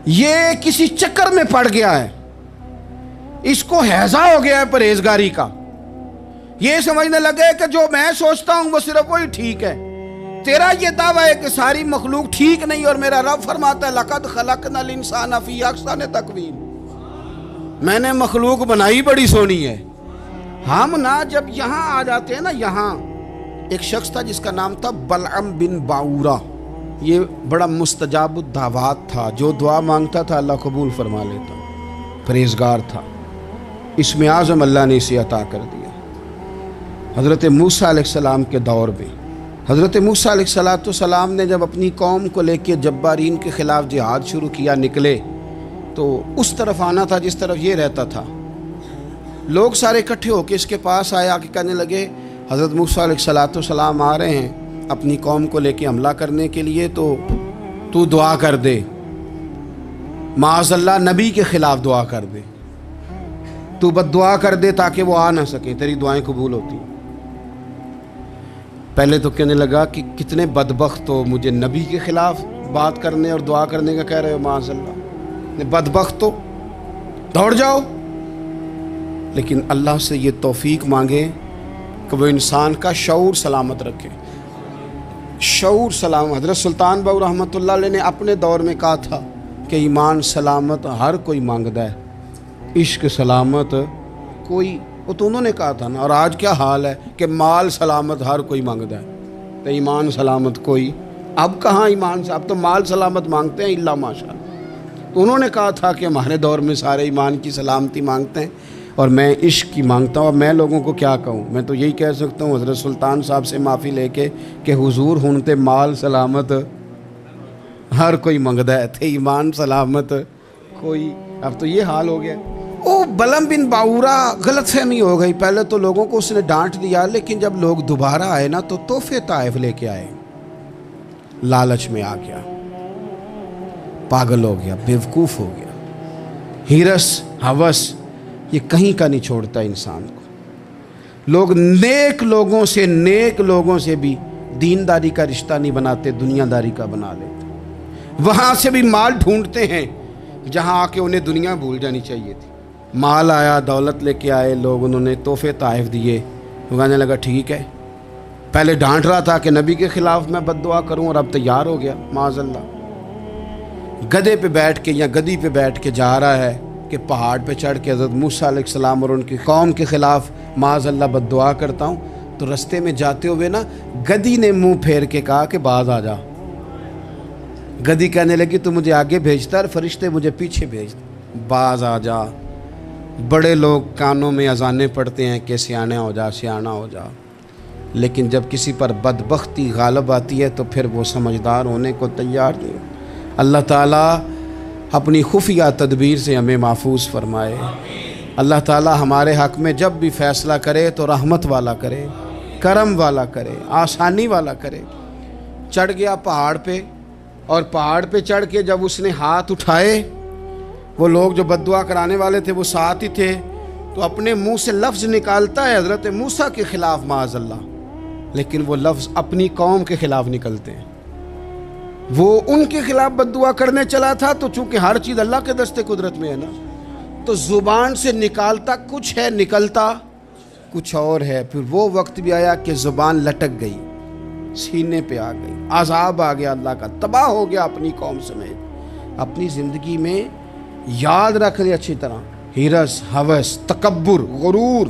یہ کسی چکر میں پڑ گیا ہے، اس کو ہیضہ ہو گیا ہے پرہیزگاری کا. یہ سمجھنے لگے کہ جو میں سوچتا ہوں وہ صرف وہی ٹھیک ہے. تیرا یہ دعویٰ ہے کہ ساری مخلوق ٹھیک نہیں، اور میرا رب فرماتا ہے لَقَدْ خَلَقْنَا الْإِنسَانَ فِي أَحْسَنِ تَقْوِيمٍ. میں نے مخلوق بنائی بڑی سونی ہے. ہم نا جب یہاں آ جاتے ہیں نا، یہاں ایک شخص تھا جس کا نام تھا بلعم بن باورہ. یہ بڑا مستجاب الدعوات تھا، جو دعا مانگتا تھا اللہ قبول فرما لیتا، پرہیزگار تھا. اسم اعظم اللہ نے اسے عطا کر دیا. حضرت موسیٰ علیہ السلام کے دور میں حضرت موسیٰ علیہ السلام نے جب اپنی قوم کو لے کے جبارین کے خلاف جہاد شروع کیا، نکلے تو اس طرف آنا تھا جس طرف یہ رہتا تھا. لوگ سارے اکٹھے ہو کے اس کے پاس آئے، آ کے کہنے لگے حضرت موسیٰ علیہ السلام آ رہے ہیں اپنی قوم کو لے کے حملہ کرنے کے لیے، تو دعا کر دے، معاذ اللہ نبی کے خلاف دعا کر دے، تو بد دعا کر دے تاکہ وہ آ نہ سکے، تیری دعائیں قبول ہوتی. پہلے تو کہنے لگا کہ کتنے بدبخت ہو، مجھے نبی کے خلاف بات کرنے اور دعا کرنے کا کہہ رہے ہو، معاذ اللہ، بدبخت ہو، دوڑ جاؤ۔ لیکن اللہ سے یہ توفیق مانگے کہ وہ انسان کا شعور سلامت رکھے، شعور سلامت۔ حضرت سلطان باؤ رحمۃ اللہ علیہ نے اپنے دور میں کہا تھا کہ ایمان سلامت ہر کوئی مانگتا ہے، عشق سلامت کوئی، وہ تو انہوں نے کہا تھا نا۔ اور آج کیا حال ہے کہ مال سلامت ہر کوئی مانگتا ہے، تو ایمان سلامت کوئی۔ اب کہاں ایمان سے، اب تو مال سلامت مانگتے ہیں الا ماشاء اللہ۔ تو انہوں نے کہا تھا کہ ہمارے دور میں سارے ایمان کی سلامتی مانگتے ہیں اور میں عشق کی مانگتا ہوں۔ اور میں لوگوں کو کیا کہوں، میں تو یہی کہہ سکتا ہوں حضرت سلطان صاحب سے معافی لے کے کہ حضور ہونتے مال سلامت ہر کوئی منگدا ہے، تھے ایمان سلامت کوئی۔ اب تو یہ حال ہو گیا۔ او بلم بن باورا غلط فہمی ہو گئی، پہلے تو لوگوں کو اس نے ڈانٹ دیا، لیکن جب لوگ دوبارہ آئے نا تو تحفے طائف لے کے آئے، لالچ میں آ گیا، پاگل ہو گیا، بیوقوف ہو گیا۔ ہرس ہوس یہ کہیں کا نہیں چھوڑتا انسان کو۔ لوگ نیک لوگوں سے بھی دینداری کا رشتہ نہیں بناتے، دنیا داری کا بنا لیتے۔ وہاں سے بھی مال ڈھونڈتے ہیں جہاں آ کے انہیں دنیا بھول جانی چاہیے تھی۔ مال آیا، دولت لے کے آئے لوگ، انہوں نے تحفے طائف دیے، وہ کہنے لگا ٹھیک ہے۔ پہلے ڈانٹ رہا تھا کہ نبی کے خلاف میں بد دعا کروں، اور اب تیار ہو گیا معاذ اللہ۔ گدھے پہ بیٹھ کے یا گدی پہ بیٹھ کے جا رہا ہے کہ پہاڑ پہ چڑھ کے حضرت موسیٰ علیہ السلام اور ان کی قوم کے خلاف معاذ اللہ بد دعا کرتا ہوں۔ تو رستے میں جاتے ہوئے نا گدی نے منہ پھیر کے کہا کہ باز آ جا۔ گدی کہنے لگی تو مجھے آگے بھیجتا ہے، فرشتے مجھے پیچھے بھیجتے، باز آ جا۔ بڑے لوگ کانوں میں اذانیں پڑھتے ہیں کہ سیانے ہو جا، سیانا ہو جا، لیکن جب کسی پر بدبختی غالب آتی ہے تو پھر وہ سمجھدار ہونے کو تیار نہیں۔ اللہ تعالیٰ اپنی خفیہ تدبیر سے ہمیں محفوظ فرمائے۔ اللہ تعالیٰ ہمارے حق میں جب بھی فیصلہ کرے تو رحمت والا کرے، کرم والا کرے، آسانی والا کرے۔ چڑھ گیا پہاڑ پہ، اور پہاڑ پہ چڑھ کے جب اس نے ہاتھ اٹھائے، وہ لوگ جو بد دعا کرانے والے تھے وہ ساتھ ہی تھے، تو اپنے منہ سے لفظ نکالتا ہے حضرت موسیٰ کے خلاف معاذ اللہ، لیکن وہ لفظ اپنی قوم کے خلاف نکلتے ہیں۔ وہ ان کے خلاف بد دعا کرنے چلا تھا، تو چونکہ ہر چیز اللہ کے دست قدرت میں ہے نا، تو زبان سے نکالتا کچھ ہے، نکلتا کچھ اور ہے۔ پھر وہ وقت بھی آیا کہ زبان لٹک گئی، سینے پہ آ گئی، عذاب آ گیا اللہ کا، تباہ ہو گیا اپنی قوم سمیت۔ اپنی زندگی میں یاد رکھ لیں اچھی طرح، ہرس، ہوس، تکبر، غرور،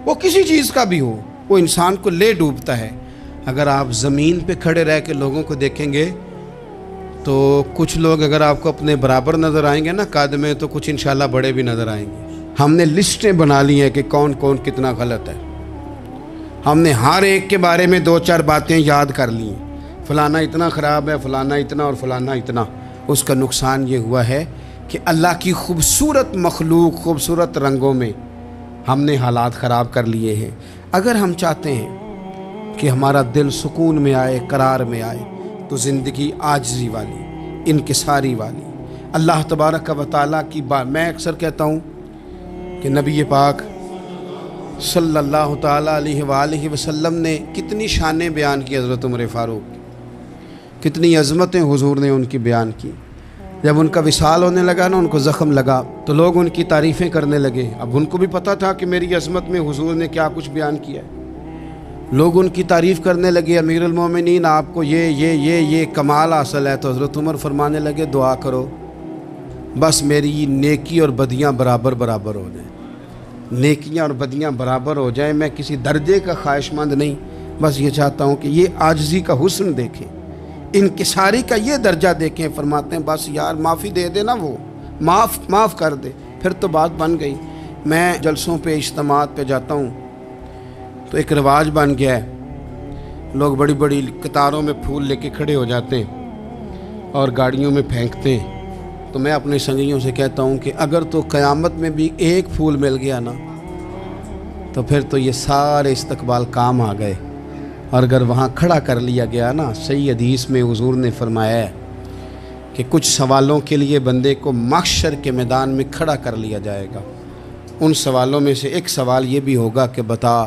وہ کسی چیز کا بھی ہو، وہ انسان کو لے ڈوبتا ہے۔ اگر آپ زمین پہ کھڑے رہ کے لوگوں کو دیکھیں گے تو کچھ لوگ اگر آپ کو اپنے برابر نظر آئیں گے نا قد میں، تو کچھ انشاءاللہ بڑے بھی نظر آئیں گے۔ ہم نے لسٹیں بنا لی ہیں کہ کون کون کتنا غلط ہے، ہم نے ہر ایک کے بارے میں 2-4 باتیں یاد کر لی ہیں، فلانا اتنا خراب ہے، فلانا اتنا اور فلانا اتنا۔ اس کا نقصان یہ ہوا ہے کہ اللہ کی خوبصورت مخلوق، خوبصورت رنگوں میں ہم نے حالات خراب کر لیے ہیں۔ اگر ہم چاہتے ہیں کہ ہمارا دل سکون میں آئے، قرار میں آئے، تو زندگی عاجزی والی، انکساری والی، اللہ تبارک و تعالیٰ کی بات۔ میں اکثر کہتا ہوں کہ نبی پاک صلی اللہ تعالیٰ علیہ وآلہ وسلم نے کتنی شانیں بیان کی حضرت عمر فاروق کی، کتنی عظمتیں حضور نے ان کی بیان کی۔ جب ان کا وصال ہونے لگا نا، ان کو زخم لگا، تو لوگ ان کی تعریفیں کرنے لگے۔ اب ان کو بھی پتہ تھا کہ میری عظمت میں حضور نے کیا کچھ بیان کیا ہے۔ لوگ ان کی تعریف کرنے لگے، امیر المومنین آپ کو یہ کمال حاصل ہے۔ تو حضرت عمر فرمانے لگے دعا کرو بس میری نیکی اور بدیاں برابر برابر ہو جائیں، نیکیاں اور بدیاں برابر ہو جائیں۔ میں کسی درجے کا خواہش مند نہیں، بس یہ چاہتا ہوں کہ یہ عاجزی کا حسن دیکھیں، انکساری کا یہ درجہ دیکھیں۔ فرماتے ہیں بس یار معافی دے دے نا، وہ معاف کر دے، پھر تو بات بن گئی۔ میں جلسوں پہ، اجتماعات پہ جاتا ہوں تو ایک رواج بن گیا ہے، لوگ بڑی بڑی قطاروں میں پھول لے کے کھڑے ہو جاتے ہیں اور گاڑیوں میں پھینکتے ہیں۔ تو میں اپنے سنگیوں سے کہتا ہوں کہ اگر تو قیامت میں بھی ایک پھول مل گیا نا، تو پھر تو یہ سارے استقبال کام آ گئے۔ اور اگر وہاں کھڑا کر لیا گیا نا، صحیح حدیث میں حضور نے فرمایا ہے کہ کچھ سوالوں کے لیے بندے کو محشر کے میدان میں کھڑا کر لیا جائے گا۔ ان سوالوں میں سے ایک سوال یہ بھی ہوگا کہ بتا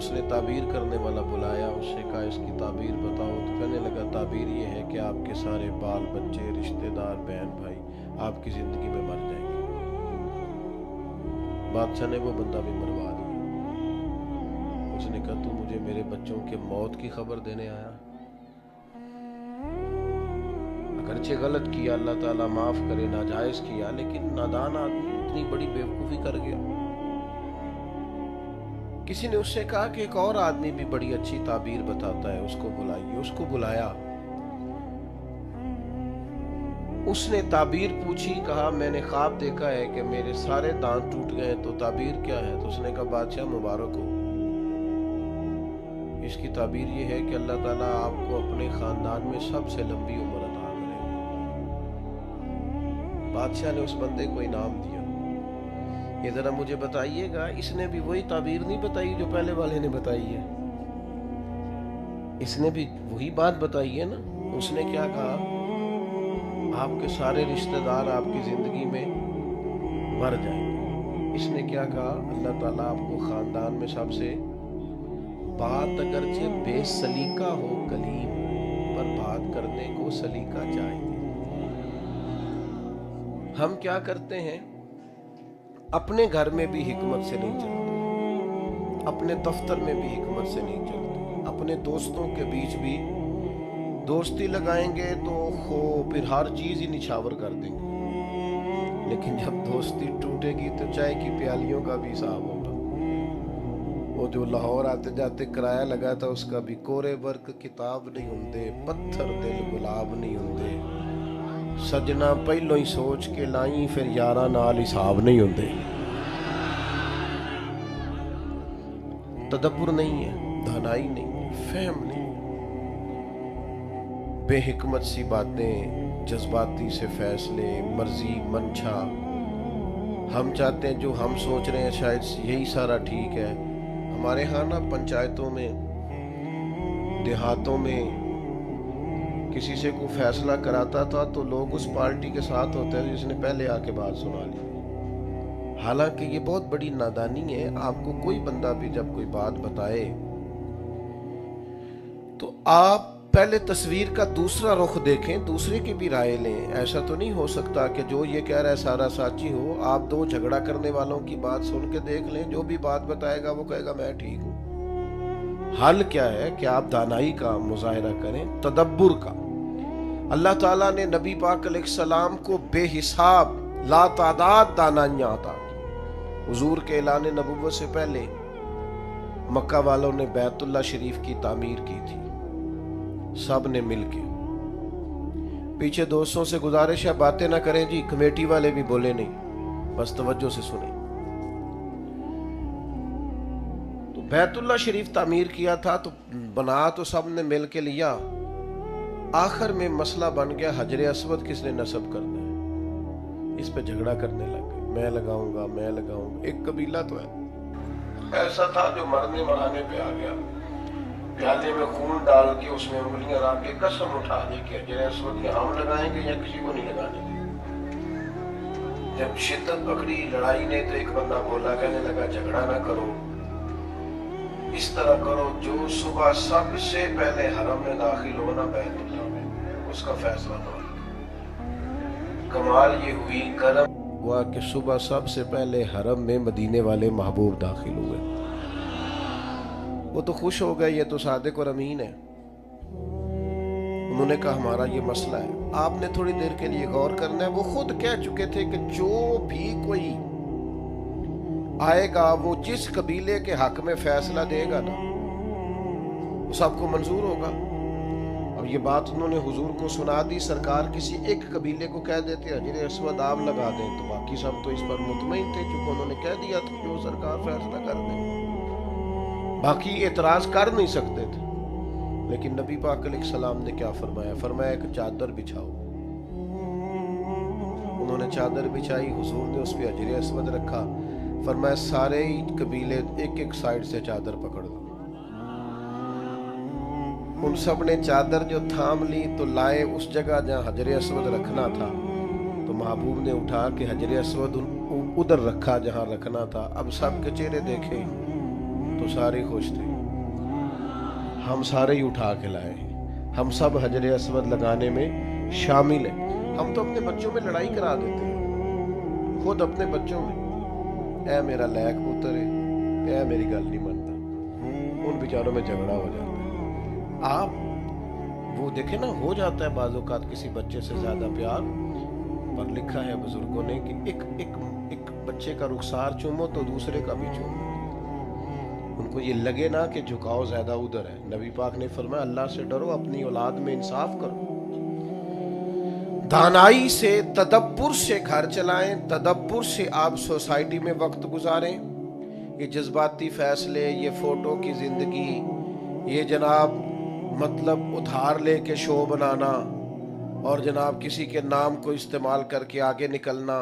اس نے تعبیر کرنے والا بلایا، اس سے کہا اس کی تعبیر بتاؤ، تو کہنے لگا تعبیر یہ ہے کہ آپ کے سارے بال بچے رشتہ دار بہن بھائی آپ کی زندگی میں مر جائیں گے۔ بادشاہ نے وہ بندہ بھی مروا دیا۔ اس نے کہا تو مجھے میرے بچوں کے موت کی خبر دینے آیا؟ اگرچہ غلط کیا، اللہ تعالیٰ معاف کرے، ناجائز کیا، لیکن نادان آدمی اتنی بڑی بیوقوفی کر گیا۔ کسی نے اس سے کہا کہ ایک اور آدمی بھی بڑی اچھی تعبیر بتاتا ہے، اس کو بلائیے۔ اس کو بلایا، اس نے تعبیر پوچھی، کہا میں نے خواب دیکھا ہے کہ میرے سارے دانت ٹوٹ گئے، تو تعبیر کیا ہے؟ تو اس نے کہا بادشاہ مبارک ہو، اس کی تعبیر یہ ہے کہ اللہ تعالیٰ آپ کو اپنے خاندان میں سب سے لمبی عمر عطا کرے۔ بادشاہ نے اس بندے کو انعام دیا۔ یہ ذرا مجھے بتائیے گا، اس نے بھی وہی تعبیر نہیں بتائی جو پہلے والے نے بتائی ہے؟ اس نے بھی وہی بات بتائی ہے نا؟ اس نے کیا کہا؟ آپ کے سارے رشتہ دار آپ کی زندگی میں مر جائیں گے۔ اس نے کیا کہا؟ اللہ تعالیٰ آپ کو خاندان میں سب سے، بات اگرچہ بے سلیقہ ہو کلیم، پر بات کرنے کو سلیقہ چاہیے۔ ہم کیا کرتے ہیں؟ اپنے گھر میں بھی حکمت سے نہیں چلتے، اپنے دفتر میں بھی حکمت سے نہیں چلتے، اپنے دوستوں کے بیچ بھی دوستی لگائیں گے تو پھر ہر چیز ہی نچھاور کر دیں گے، لیکن جب دوستی ٹوٹے گی تو چائے کی پیالیوں کا بھی حساب ہوگا۔ وہ جو لاہور آتے جاتے کرایہ لگا تھا، اس کا بھی کورے ورک کتاب نہیں ہوندے، پتھر دل گلاب نہیں ہوندے، سجنا پہلو ہی سوچ کے لائیں، پھر یاراں نال حساب نہیں ہوندے۔ تدبر نہیں ہے، دانائی نہیں ہے، فہم نہیں ہے، بے حکمت سی باتیں، جذباتی سے فیصلے، مرضی منشا۔ ہم چاہتے ہیں جو ہم سوچ رہے ہیں شاید یہی سارا ٹھیک ہے۔ ہمارے ہاں نا پنچایتوں میں، دیہاتوں میں کسی سے کوئی فیصلہ کراتا تھا تو لوگ اس پارٹی کے ساتھ ہوتے ہیں جس نے پہلے آ کے بات سنا لی۔ حالانکہ یہ بہت بڑی نادانی ہے۔ آپ کو کوئی بندہ بھی جب کوئی بات بتائے تو آپ پہلے تصویر کا دوسرا رخ دیکھیں، دوسرے کی بھی رائے لیں۔ ایسا تو نہیں ہو سکتا کہ جو یہ کہہ رہا ہے سارا سچی ہو۔ آپ دو جھگڑا کرنے والوں کی بات سن کے دیکھ لیں، جو بھی بات بتائے گا وہ کہے گا میں ٹھیک ہوں۔ حل کیا ہے کہ آپ دانائی کا مظاہرہ کریں، تدبر کا۔ اللہ تعالیٰ نے نبی پاک علیہ السلام کو بے حساب لا تعداد دانائیاں عطا کی۔ حضور کے اعلان نبوت سے پہلے مکہ والوں نے بیت اللہ شریف کی تعمیر کی تھی، سب نے مل کے۔ پیچھے دوستوں سے گزارش ہے باتیں نہ کریں جی، کمیٹی والے بھی بولے نہیں، بس توجہ سے سنیں۔ تو بیت اللہ شریف تعمیر کیا تھا، تو بنا تو سب نے مل کے لیا، آخر میں مسئلہ بن گیا حجر اسود کس نے نصب کرنا ہے۔ اس پہ جھگڑا کرنے لگ گئے، میں لگاؤں گا میں لگاؤں گا۔ ایک قبیلہ تو ہے ایسا تھا جو مرنے مرانے پہ آ گیا، پیالے میں خون ڈال کے اس میں انگلیاں رکھ کے قسم اٹھا دی کہ حجر اسود یا ہم لگائیں گے یا کسی کو نہیں لگانے گے۔ جب شدت پکڑی لڑائی نے تو ایک بندہ بولا، کہنے لگا جھگڑا نہ کرو، اس طرح کرو جو صبح سب سے پہلے حرم میں داخل ہونا بیت اللہ میں، اس کا فیصلہ نہ ہو۔ کمال یہ ہوئی، کرم ہوا کہ صبح سب سے پہلے حرم میں مدینے والے محبوب داخل ہوئے۔ وہ تو خوش ہو گئے، یہ تو صادق اور امین ہے۔ انہوں نے کہا ہمارا یہ مسئلہ ہے، آپ نے تھوڑی دیر کے لیے غور کرنا ہے۔ وہ خود کہہ چکے تھے کہ جو بھی کوئی آئے گا وہ جس قبیلے کے حق میں فیصلہ دے گا نا وہ سب کو منظور ہوگا۔ اب یہ بات انہوں نے حضور کو سنا دی۔ سرکار کسی ایک قبیلے کو کہہ دیتے حجر اسود آپ لگا دیں تو باقی سب تو اس پر مطمئن تھے، چونکہ انہوں نے کہہ دیا تھا جو سرکار فیصلہ کر دیں، باقی اعتراض کر نہیں سکتے تھے۔ لیکن نبی پاک علیہ السلام نے کیا فرمایا؟ فرمایا ایک چادر بچھاؤ۔ انہوں نے چادر بچھائی، حضور نے اس پہ حجر اسود رکھا، فرمایا سارے قبیلے ایک ایک سائیڈ سے چادر پکڑ دو۔ ان سب نے چادر جو تھام لی تو لائے اس جگہ جہاں حجر اسود رکھنا تھا، تو محبوب نے اٹھا کے حجر اسود ادھر رکھا جہاں رکھنا تھا۔ اب سب کے چہرے دیکھے، تو سارے خوش تھے. ہم سارے ہی اٹھا کے لائے. ہم سب حجر اسود لگانے میں شامل ہیں. ہم تو اپنے بچوں میں لڑائی کرا دیتے ہیں, خود اپنے بچوں میں. اے میرا لیک پتر ہے, اے میری گل نہیں مانتا. ان بیچاروں میں جھگڑا ہو جاتا ہے. آپ وہ دیکھیں نا, ہو جاتا ہے بعض اوقات کسی بچے سے زیادہ پیار, پر لکھا ہے بزرگوں نے کہ ایک بچے کا رخسار چومو تو دوسرے کا بھی چومو. ان کو یہ لگے نا کہ جھکاؤ زیادہ ادھر ہے. نبی پاک نے فرمایا اللہ سے ڈرو, اپنی اولاد میں انصاف کرو, دانائی سے تدبر سے گھر چلائیں, تدبر سے آپ سوسائٹی میں وقت گزاریں. یہ جذباتی فیصلے, یہ فوٹو کی زندگی, یہ جناب مطلب ادھار لے کے شو بنانا اور جناب کسی کے نام کو استعمال کر کے آگے نکلنا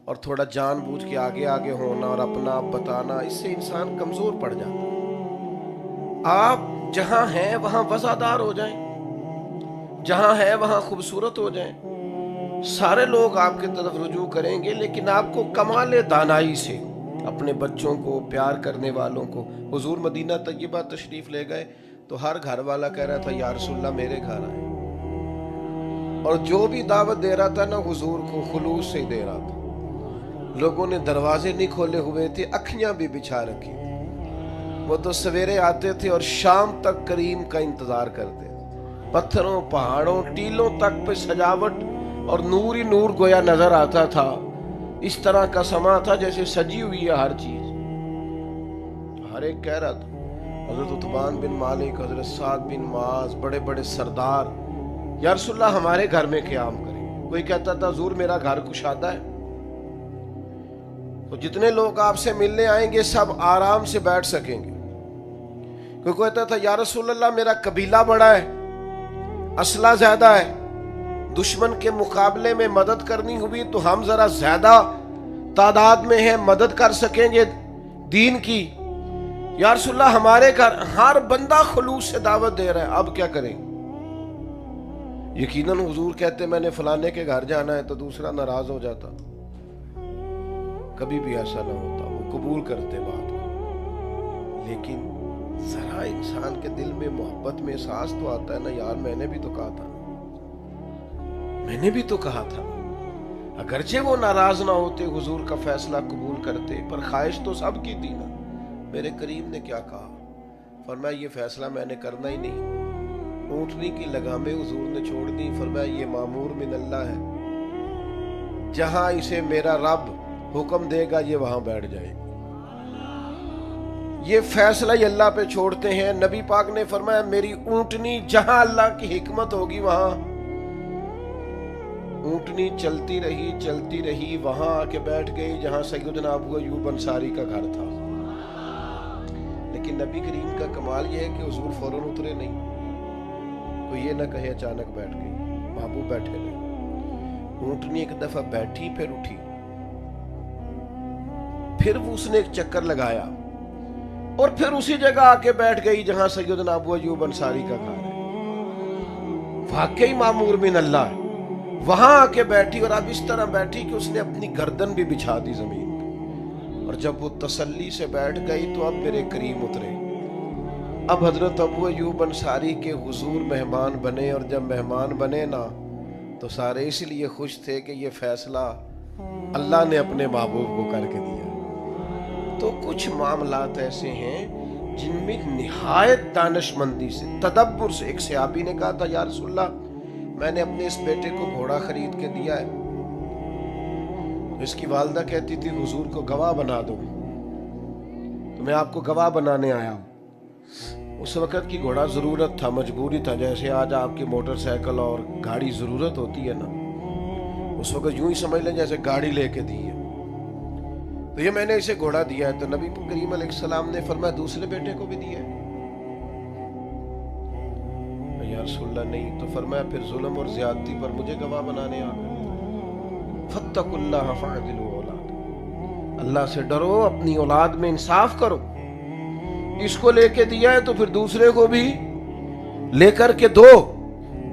اور تھوڑا جان بوجھ کے آگے ہونا اور اپنا آپ بتانا, اس سے انسان کمزور پڑ جاتا ہے. آپ جہاں ہیں وہاں وفادار ہو جائیں, جہاں ہیں وہاں خوبصورت ہو جائیں. سارے لوگ آپ کی طرف رجوع کریں گے, لیکن آپ کو کمال دانائی سے اپنے بچوں کو, پیار کرنے والوں کو. حضور مدینہ طیبہ تشریف لے گئے تو ہر گھر والا کہہ رہا تھا یا رسول اللہ میرے گھر آئے, اور جو بھی دعوت دے رہا تھا نا حضور کو خلوص سے دے رہا تھا. لوگوں نے دروازے نہیں کھولے ہوئے تھے, اکھیاں بھی بچھا رکھی. وہ تو سویرے آتے تھے اور شام تک کریم کا انتظار کرتے. پتھروں, پہاڑوں, ٹیلوں تک پہ سجاوٹ اور نور ہی نور گویا نظر آتا تھا. اس طرح کا سما تھا جیسے سجی ہوئی ہے ہر چیز. ہر ایک کہہ رہا تھا, حضرت عتبان بن مالک, حضرت سعد بن معاذ, بڑے بڑے سردار, یا رسول اللہ ہمارے گھر میں قیام کریں. کوئی کہتا تھا حضور میرا گھر کشادہ ہے, تو جتنے لوگ آپ سے ملنے آئیں گے سب آرام سے بیٹھ سکیں گے. کوئی کہتا تھا یا رسول اللہ میرا قبیلہ بڑا ہے, اسلحہ زیادہ ہے, دشمن کے مقابلے میں مدد کرنی ہوئی تو ہم ذرا زیادہ تعداد میں ہیں, مدد کر سکیں گے دین کی. یا رسول اللہ ہمارے گھر ہر بندہ خلوص سے دعوت دے رہا ہے, اب کیا کریں. یقیناً حضور کہتے میں نے فلانے کے گھر جانا ہے تو دوسرا ناراض ہو جاتا. کبھی بھی ایسا نہ ہوتا, وہ قبول کرتے بات کو. لیکن ذرا انسان کے دل میں محبت میں احساس تو آتا ہے نا, یار میں نے بھی تو کہا تھا, میں نے بھی تو کہا تھا. اگرچہ وہ ناراض نہ ہوتے, حضور کا فیصلہ قبول کرتے, پر خواہش تو سب کی تھی نا. میرے کریم نے کیا کہا, فرمایا یہ فیصلہ میں نے کرنا ہی نہیں. اونٹنی کی لگامیں حضور نے چھوڑ دی. فرمایا یہ مامور من اللہ ہے, جہاں اسے میرا رب حکم دے گا یہ وہاں بیٹھ جائے. یہ فیصلہ ہی اللہ پہ چھوڑتے ہیں. نبی پاک نے فرمایا میری اونٹنی جہاں اللہ کی حکمت ہوگی وہاں. اونٹنی چلتی رہی وہاں آ کے بیٹھ گئی جہاں سیدنا ابو ایوب انصاری کا گھر تھا. لیکن نبی کریم کا کمال یہ ہے کہ حضور فوراً اترے نہیں. کوئی یہ نہ کہے اچانک بیٹھ گئی, محبوب بیٹھے رہے. اونٹنی ایک دفعہ بیٹھی پھر اٹھی, پھر اس نے ایک چکر لگایا اور پھر اسی جگہ آ کے بیٹھ گئی جہاں سیدنا ابو ایوب انصاری کا گھر ہے. واقعی مامور من اللہ ہے. وہاں آ کے بیٹھی, اور اب اس طرح بیٹھی کہ اس نے اپنی گردن بھی بچھا دی زمین پہ. اور جب وہ تسلی سے بیٹھ گئی تو اب میرے کریم اترے. اب حضرت ابو ایوب انصاری کے حضور مہمان بنے, اور جب مہمان بنے نا تو سارے اس لیے خوش تھے کہ یہ فیصلہ اللہ نے اپنے محبوب کو کر کے دیا. تو کچھ معاملات ایسے ہیں جن میں نہایت دانش مندی سے, تدبر سے. ایک صحابی نے کہا تھا یا رسول اللہ میں نے اپنے اس بیٹے کو گھوڑا خرید کے دیا ہے. اس کی والدہ کہتی تھی حضور کو گواہ بنا دو, تو میں آپ کو گواہ بنانے آیا ہوں. اس وقت کی گھوڑا ضرورت تھا, مجبوری تھا, جیسے آج آپ کی موٹر سائیکل اور گاڑی ضرورت ہوتی ہے نا, اس وقت یوں ہی سمجھ لیں جیسے گاڑی لے کے دی ہے. تو یہ میں نے اسے گھوڑا دیا ہے. تو نبی کریم علیہ السلام نے فرمایا دوسرے بیٹے کو بھی دیا ہے. یا رسول اللہ نہیں. تو فرمایا پھر ظلم اور زیادتی پر مجھے گواہ بنانے آ گئے. فاتقوا اللہ فاعدلوا اولاد, اللہ سے ڈرو, اپنی اولاد میں انصاف کرو. اس کو لے کے دیا ہے تو پھر دوسرے کو بھی لے کر کے دو,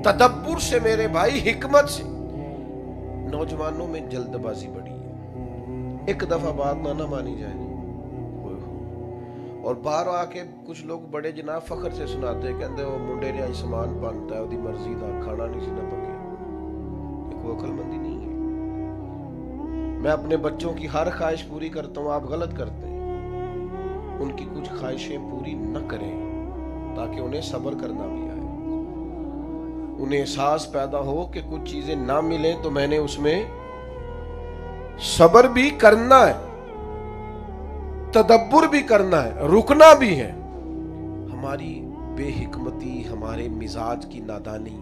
تدبر سے میرے بھائی, حکمت سے. نوجوانوں میں جلد بازی بڑی ہے, ایک دفعہ بات نہ مانی جائے. اور باہر آ کے کچھ لوگ بڑے جناب فخر سے سناتے کہتے وہ منڈے نے آئی سامان پانتا ہے وہ مرضی دا کھانا نہیں سی نہ پکیا. یہ کوئی عقل مندی نہیں ہے. میں اپنے بچوں کی ہر خواہش پوری کرتا ہوں, آپ غلط کرتے ہیں. ان کی کچھ خواہشیں پوری نہ کریں تاکہ انہیں صبر کرنا بھی آئے, انہیں احساس پیدا ہو کہ کچھ چیزیں نہ ملیں تو میں نے اس میں صبر بھی کرنا ہے, تدبر بھی کرنا ہے, رکنا بھی ہے. ہماری بے حکمتی, ہمارے مزاج کی نادانی,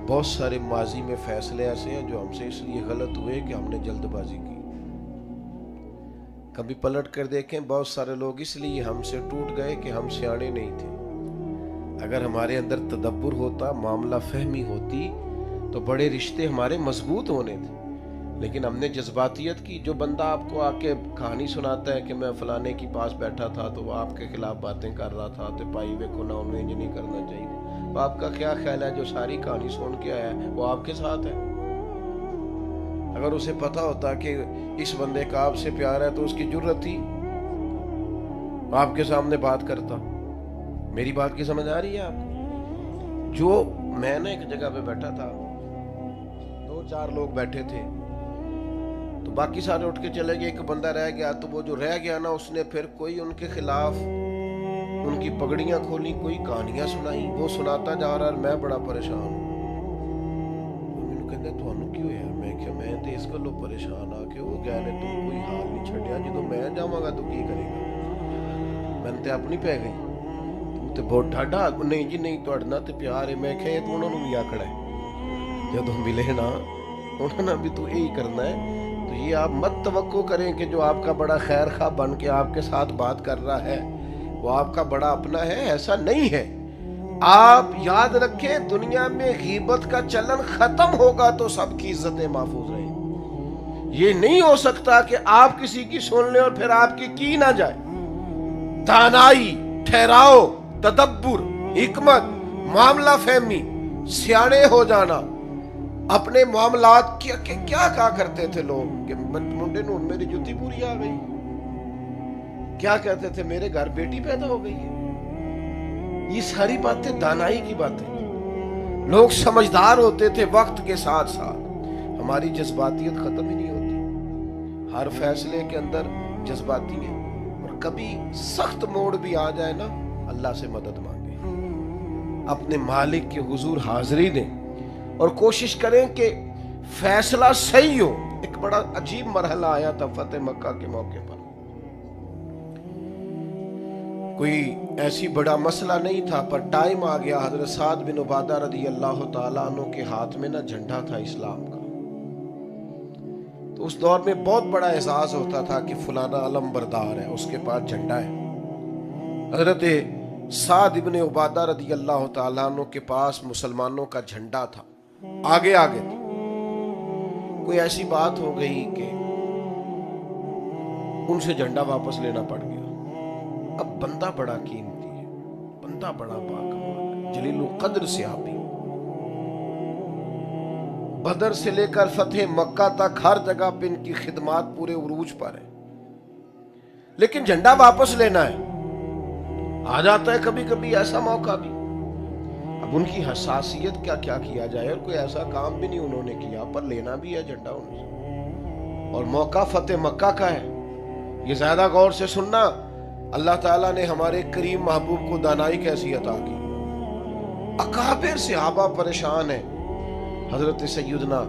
بہت سارے ماضی میں فیصلے ایسے ہیں جو ہم سے اس لیے غلط ہوئے کہ ہم نے جلد بازی کی. کبھی پلٹ کر دیکھیں, بہت سارے لوگ اس لیے ہم سے ٹوٹ گئے کہ ہم سیانے نہیں تھے. اگر ہمارے اندر تدبر ہوتا, معاملہ فہمی ہوتی تو بڑے رشتے ہمارے مضبوط ہونے تھے. لیکن ہم نے جذباتیت کی. جو بندہ آپ کو آ کے کہانی سناتا ہے کہ میں فلانے کے پاس بیٹھا تھا تو وہ آپ کے خلاف باتیں کر رہا تھا تو پائی ویکھو نہ انہیں انج نہیں کرنا چاہیے, تو آپ کا کیا خیال ہے جو ساری کہانی سن کے آیا ہے وہ آپ کے ساتھ ہے؟ اگر اسے پتا ہوتا کہ اس بندے کا آپ سے پیار ہے تو اس کی جرت تھی آپ کے سامنے بات کرتا. میری بات کی سمجھ آ رہی ہے آپ کو؟ جو میں نے ایک جگہ پہ بیٹھا تھا, 2-4 لوگ بیٹھے تھے تو باقی سارے اٹھ کے چلے گئے, ایک بندہ رہ گیا. تو وہ جو رہ گیا نا, اس نے پھر کوئی ان کے خلاف ان کی پگڑیاں کھولی, کوئی کہانیاں سنائی, وہ سناتا جا رہا, میں بڑا پریشان ہوں. مینوں کہندے تھانوں کی ہویا؟ میں کہ میں تے اس گلوں پریشان آ کہ وہ گئے نے تو کوئی حال نہیں چھڈیا, جدوں میں جاواں گا تو کی کرے گا؟ میں تے اپنی پہ گئی, تو تے بہت ڈاڈا نہیں جی نہیں تہاڈے نال تے پیار ہے. میں کہ تو انہاں نوں بھی آکھنا ہے جدوں ملے نا, انہاں نے بھی تو یہی کرنا ہے. تو یہ آپ مت توقع کریں کہ جو آپ کا بڑا خیر خواہ بن کے آپ کے ساتھ بات کر رہا ہے وہ آپ کا بڑا اپنا ہے. ایسا نہیں ہے. آپ یاد رکھیں, دنیا میں غیبت کا چلن ختم ہوگا تو سب کی عزتیں محفوظ رہیں. یہ نہیں ہو سکتا کہ آپ کسی کی سن لیں اور پھر آپ کی نہ جائے. دانائی, ٹھہراؤ, تدبر, حکمت, معاملہ فہمی, سیانے ہو جانا. اپنے معاملات کیا کہا کرتے تھے لوگ کہ منڈے نوں میری جُتی پوری آ گئی, کیا کہتے تھے میرے گھر بیٹی پیدا ہو گئی ہے. یہ ساری باتیں دانائی کی باتیں. لوگ سمجھدار ہوتے تھے وقت کے ساتھ ساتھ. ہماری جذباتیت ختم ہی نہیں ہوتی. ہر فیصلے کے اندر جذباتی ہے, اور کبھی سخت موڑ بھی آ جائے نا, اللہ سے مدد مانگے, اپنے مالک کے حضور حاضری دیں اور کوشش کریں کہ فیصلہ صحیح ہو. ایک بڑا عجیب مرحلہ آیا تھا فتح مکہ کے موقع پر. کوئی ایسی بڑا مسئلہ نہیں تھا, پر ٹائم آ گیا. حضرت سعد بن عبادہ رضی اللہ تعالیٰ عنہ کے ہاتھ میں نا جھنڈا تھا اسلام کا. تو اس دور میں بہت بڑا اعزاز ہوتا تھا کہ فلانا علم بردار ہے, اس کے پاس جھنڈا ہے. حضرت سعد بن عبادہ رضی اللہ تعالیٰ عنہ کے پاس مسلمانوں کا جھنڈا تھا, آگے آگے تھا. کوئی ایسی بات ہو گئی کہ ان سے جھنڈا واپس لینا پڑ گیا. اب بندہ بڑا قیمتی ہے, بندہ بڑا باکمال, جلیل القدر صحابی, بدر سے لے کر فتح مکہ تک ہر جگہ پہ ان کی خدمات پورے عروج پر ہے. لیکن جھنڈا واپس لینا ہے. آ جاتا ہے کبھی کبھی ایسا موقع بھی. اب ان کی حساسیت کیا کیا جائے, اور کوئی ایسا کام بھی نہیں انہوں نے کیا, پر لینا بھی ہے جھنڈا ان سے, اور موقع فتح مکہ کا ہے. یہ زیادہ غور سے سننا. اللہ تعالیٰ نے ہمارے کریم محبوب کو دانائی کیسی عطا کی. اکابر صحابہ پریشان ہیں. حضرت سیدنا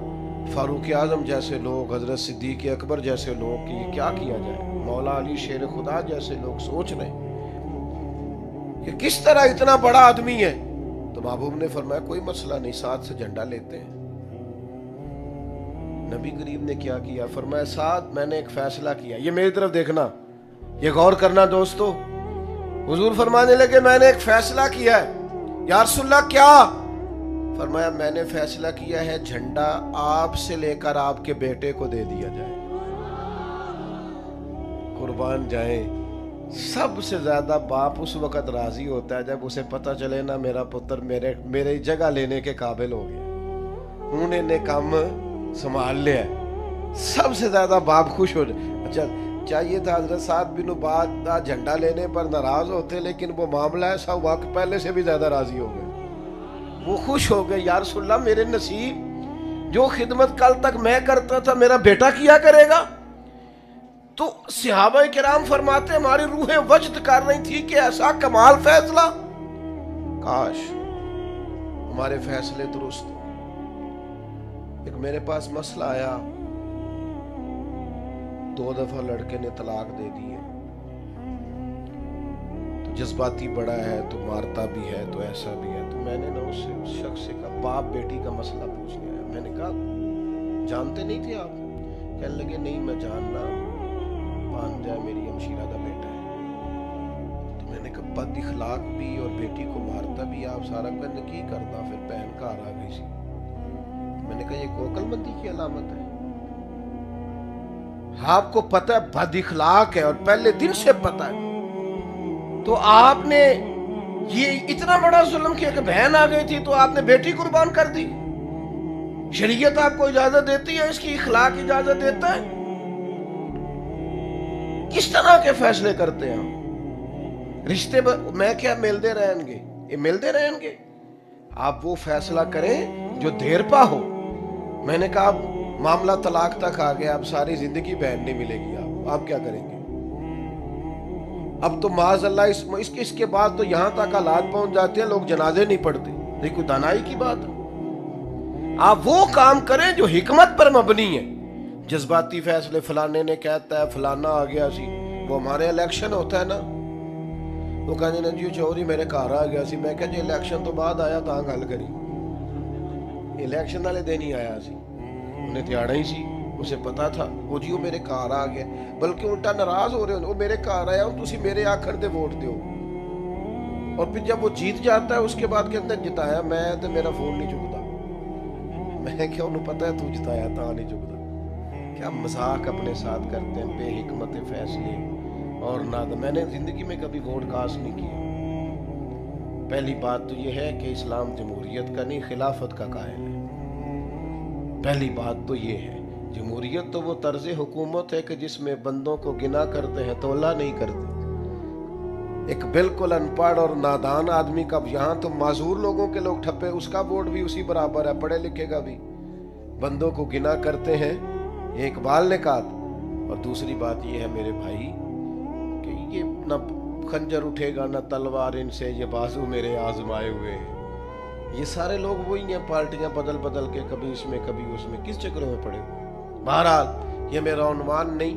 فاروق اعظم جیسے لوگ, حضرت صدیق اکبر جیسے لوگ کہ یہ کیا کیا جائے, مولا علی شیر خدا جیسے لوگ سوچ رہے ہیں کہ کس طرح اتنا بڑا آدمی ہے. تو محبوب نے فرمایا کوئی مسئلہ نہیں, ساتھ سے جھنڈا لیتے ہیں. نبی کریم نے کیا کیا, فرمایا ساتھ میں نے ایک فیصلہ کیا. یہ میری طرف دیکھنا, یہ غور کرنا دوستو. حضور فرمانے لگے میں نے ایک فیصلہ کیا ہے. یا رسول اللہ کیا؟ فرمایا میں نے فیصلہ کیا ہے جھنڈا آپ سے لے کر آپ کے بیٹے کو دے دیا جائے. قربان جائیں, سب سے زیادہ باپ اس وقت راضی ہوتا ہے جب اسے پتہ چلے نا میرا پتر میرے جگہ لینے کے قابل ہو گیا, انہوں نے کام سنبھال لیا ہے. سب سے زیادہ باپ خوش ہو جائے. اچھا چاہیے تھا حضرت سعد بن عبادہ جھنڈا لینے پر ناراض ہوتے، لیکن وہ معاملہ ایسا ہوا کہ پہلے سے بھی زیادہ راضی ہو گئے، وہ خوش ہو گئے، یا رسول اللہ میرے نصیب جو خدمت کل تک میں کرتا تھا میرا بیٹا کیا کرے گا۔ تو صحابہ کرام فرماتے ہماری روحیں وجد کر رہی تھی کہ ایسا کمال فیصلہ، کاش ہمارے فیصلے درست ہو۔ ایک میرے پاس مسئلہ آیا، 2 دفعہ لڑکے نے طلاق دے دی ہے، تو جذباتی بڑا ہے تو مارتا بھی ہے تو ایسا بھی ہے، تو میں نے نا اس شخص سے کہا، باپ بیٹی کا مسئلہ پوچھنے آیا، میں نے کہا جانتے نہیں تھے آپ؟ کہنے لگے نہیں میں جاننا، بھانجا میری ہمشیرہ کا بیٹا ہے۔ تو میں نے کہا بد اخلاق بھی اور بیٹی کو مارتا بھی آپ سارا کہنے کی کرتا، پھر بہن کا آ گئی سی۔ میں نے کہا یہ کوکل مندی کی علامت ہے؟ آپ کو پتہ ہے بد اخلاق ہے اور پہلے دن سے پتہ ہے، تو آپ نے یہ اتنا بڑا ظلم کیا کہ بہن آ گئی تھی تو آپ نے بیٹی قربان کر دی۔ شریعت آپ کو اجازت دیتی ہے، اس کی اخلاق اجازت دیتا ہے؟ کس طرح کے فیصلے کرتے ہیں ہم؟ رشتے میں کیا ملتے رہیں گے، یہ ملتے رہیں گے؟ آپ وہ فیصلہ کریں جو دیر پا ہو۔ میں نے کہا معاملہ طلاق تک آ گیا، اب ساری زندگی بہن نہیں ملے گی، آپ کیا کریں گے؟ اب تو معاذ اللہ اس کے بعد تو یہاں تک حالات پہنچ جاتے ہیں لوگ جنازے نہیں پڑھتے۔ یہ کوئی دانائی کی بات ہے؟ آپ وہ کام کریں جو حکمت پر مبنی ہے۔ جذباتی فیصلے فلانے نے کہتا ہے فلانا آ گیا سی، وہ ہمارے الیکشن ہوتا ہے نا، وہ کہنے نا جی چوری میرے گھر آ گیا سی، میں کہا جی الیکشن تو بعد آیا تاں گل کری، الیکشن والے دن ہی آیا سی، انہیں دیاڑا ہی سی، اسے پتا تھا وہ جی وہ میرے گھر آ گیا، بلکہ الٹا ناراض ہو رہے ہیں، وہ میرے گھر آیا ہوں تسی میرے آکھر دے ووٹ دیو، اور پھر جب وہ جیت جاتا ہے اس کے بعد کہتے ہیں جتایا میں تو میرا فون نہیں چکتا۔ میں کیا انہوں پتا ہے تو جتایا تھا نہیں چکتا؟ کیا مذاق اپنے ساتھ کرتے ہیں، بے حکمت فیصلے اور نہ۔ میں نے زندگی میں کبھی ووٹ کاسٹ نہیں کیا۔ پہلی بات تو یہ ہے کہ اسلام جمہوریت کا نہیں خلافت کا قائل ہے، پہلی بات تو یہ ہے۔ جمہوریت تو وہ طرز حکومت ہے کہ جس میں بندوں کو گنا کرتے ہیں تو اللہ نہیں کرتے۔ ایک بالکل ان پڑھ اور نادان آدمی کا، یہاں تو معذور لوگوں کے لوگ ٹھپے، اس کا ووٹ بھی اسی برابر ہے، پڑھے لکھے کا بھی، بندوں کو گنا کرتے ہیں، یہ اقبال نے کہا تھا۔ اور دوسری بات یہ ہے میرے بھائی کہ یہ نہ خنجر اٹھے گا نہ تلوار ان سے، یہ بازو میرے آزمائے ہوئے ہیں۔ یہ سارے لوگ وہی ہیں، پارٹیاں بدل بدل کے کبھی اس میں کبھی اس میں، کس چکروں میں پڑے۔ بہرحال یہ میرا عنوان نہیں،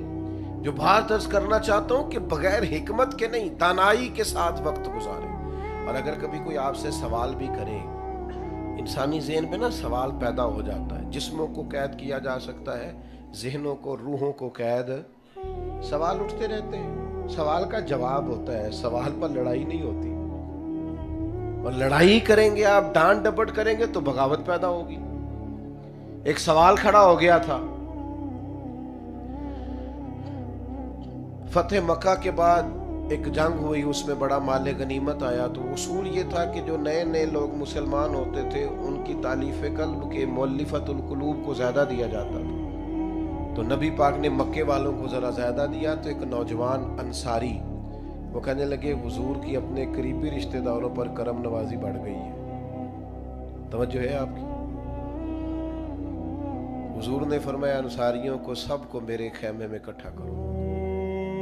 جو بات عرض کرنا چاہتا ہوں کہ بغیر حکمت کے نہیں، دانائی کے ساتھ وقت گزارے۔ اور اگر کبھی کوئی آپ سے سوال بھی کرے، انسانی ذہن میں نا سوال پیدا ہو جاتا ہے، جسموں کو قید کیا جا سکتا ہے، ذہنوں کو روحوں کو قید، سوال اٹھتے رہتے ہیں، سوال کا جواب ہوتا ہے، سوال پر لڑائی نہیں ہوتی، اور لڑائی کریں گے آپ، ڈانٹ ڈپٹ کریں گے تو بغاوت پیدا ہوگی۔ ایک سوال کھڑا ہو گیا تھا، فتح مکہ کے بعد ایک جنگ ہوئی، اس میں بڑا مال غنیمت آیا، تو اصول یہ تھا کہ جو نئے نئے لوگ مسلمان ہوتے تھے ان کی تالیف قلب کے مؤلفۃ القلوب کو زیادہ دیا جاتا تھا، تو نبی پاک نے مکے والوں کو ذرا زیادہ دیا۔ تو ایک نوجوان انصاری وہ کہنے لگے حضور کی اپنے قریبی رشتہ داروں پر کرم نوازی بڑھ گئی ہے، توجہ ہے آپ کی؟ حضور نے فرمایا انصاریوں کو سب کو میرے خیمے میں اکٹھا کرو،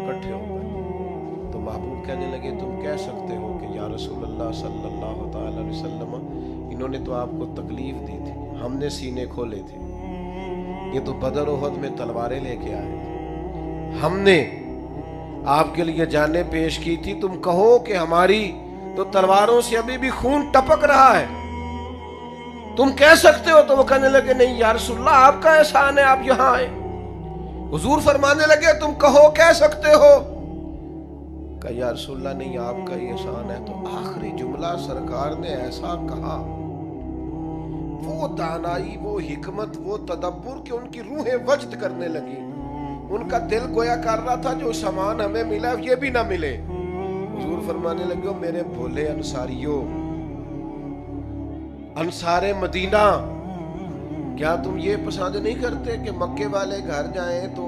اکٹھے ہو گئے۔ تو محبوب کہنے لگے تم کہہ سکتے ہو کہ یا رسول اللہ صلی اللہ تعالی علیہ وسلم انہوں نے تو آپ کو تکلیف دی تھی، ہم نے سینے کھولے تھے، یہ تو بدر احد میں تلواریں لے کے آئے تھے، ہم نے آپ کے لیے جانیں پیش کی تھی، تم کہو کہ ہماری تو تلواروں سے ابھی بھی خون ٹپک رہا ہے، تم کہہ سکتے ہو؟ تو وہ کہنے لگے نہیں یا رسول اللہ آپ کا احسان ہے آپ یہاں آئے۔ حضور فرمانے لگے تم کہو کہہ سکتے ہو؟ کہ یا رسول اللہ نہیں آپ کا یہ احسان ہے۔ تو آخری جملہ سرکار نے ایسا کہا، وہ دانائی، وہ حکمت، وہ تدبر کہ ان کی روحیں وجد کرنے لگی، ان کا دل گویا کر رہا تھا جو سامان ہمیں ملا یہ بھی نہ ملے۔ حضور فرمانے لگے میرے بھولے انصاریوں، انصار مدینہ، کیا تم یہ پسند نہیں کرتے کہ مکے والے گھر جائیں تو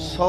100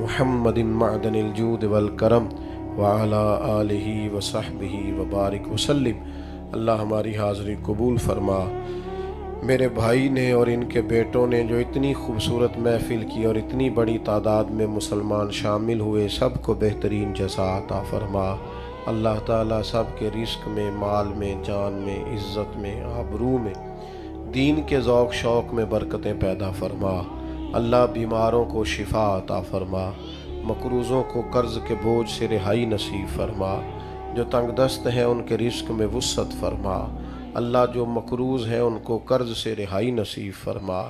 محمد معدن الجود والکرم وعلی آلہ وصحبہ وبارک وسلم۔ اللہ ہماری حاضری قبول فرما۔ میرے بھائی نے اور ان کے بیٹوں نے جو اتنی خوبصورت محفل کی اور اتنی بڑی تعداد میں مسلمان شامل ہوئے، سب کو بہترین جزا عطا فرما۔ اللہ تعالیٰ سب کے رزق میں، مال میں، جان میں، عزت میں، آبرو میں، دین کے ذوق شوق میں برکتیں پیدا فرما۔ اللہ بیماروں کو شفا عطا فرما، مقروضوں کو قرض کے بوجھ سے رہائی نصیب فرما، جو تنگ دست ہیں ان کے رزق میں وسعت فرما۔ اللہ جو مقروض ہیں ان کو قرض سے رہائی نصیب فرما۔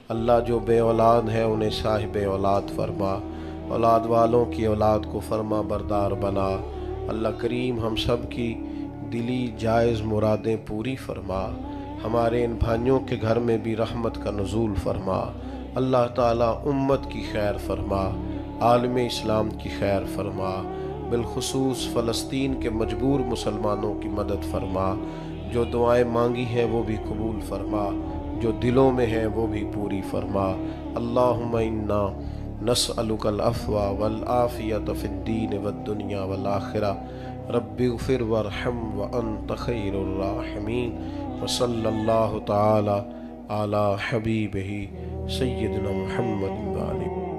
اللہ جو بے اولاد ہیں انہیں صاحب اولاد فرما۔ اولاد والوں کی اولاد کو فرما بردار بنا۔ اللہ کریم ہم سب کی دلی جائز مرادیں پوری فرما۔ ہمارے ان بھائیوں کے گھر میں بھی رحمت کا نزول فرما۔ اللہ تعالیٰ امت کی خیر فرما، عالم اسلام کی خیر فرما، بالخصوص فلسطین کے مجبور مسلمانوں کی مدد فرما۔ جو دعائیں مانگی ہیں وہ بھی قبول فرما، جو دلوں میں ہیں وہ بھی پوری فرما۔ اللہم انا نسألک العفو والعافیۃ فی الدین والدنیا والآخرہ۔ رب اغفر وارحم وانت خیر الراحمین۔ وصلی اللہ تعالی علی حبیبہ سیدنا محمد وآلہ۔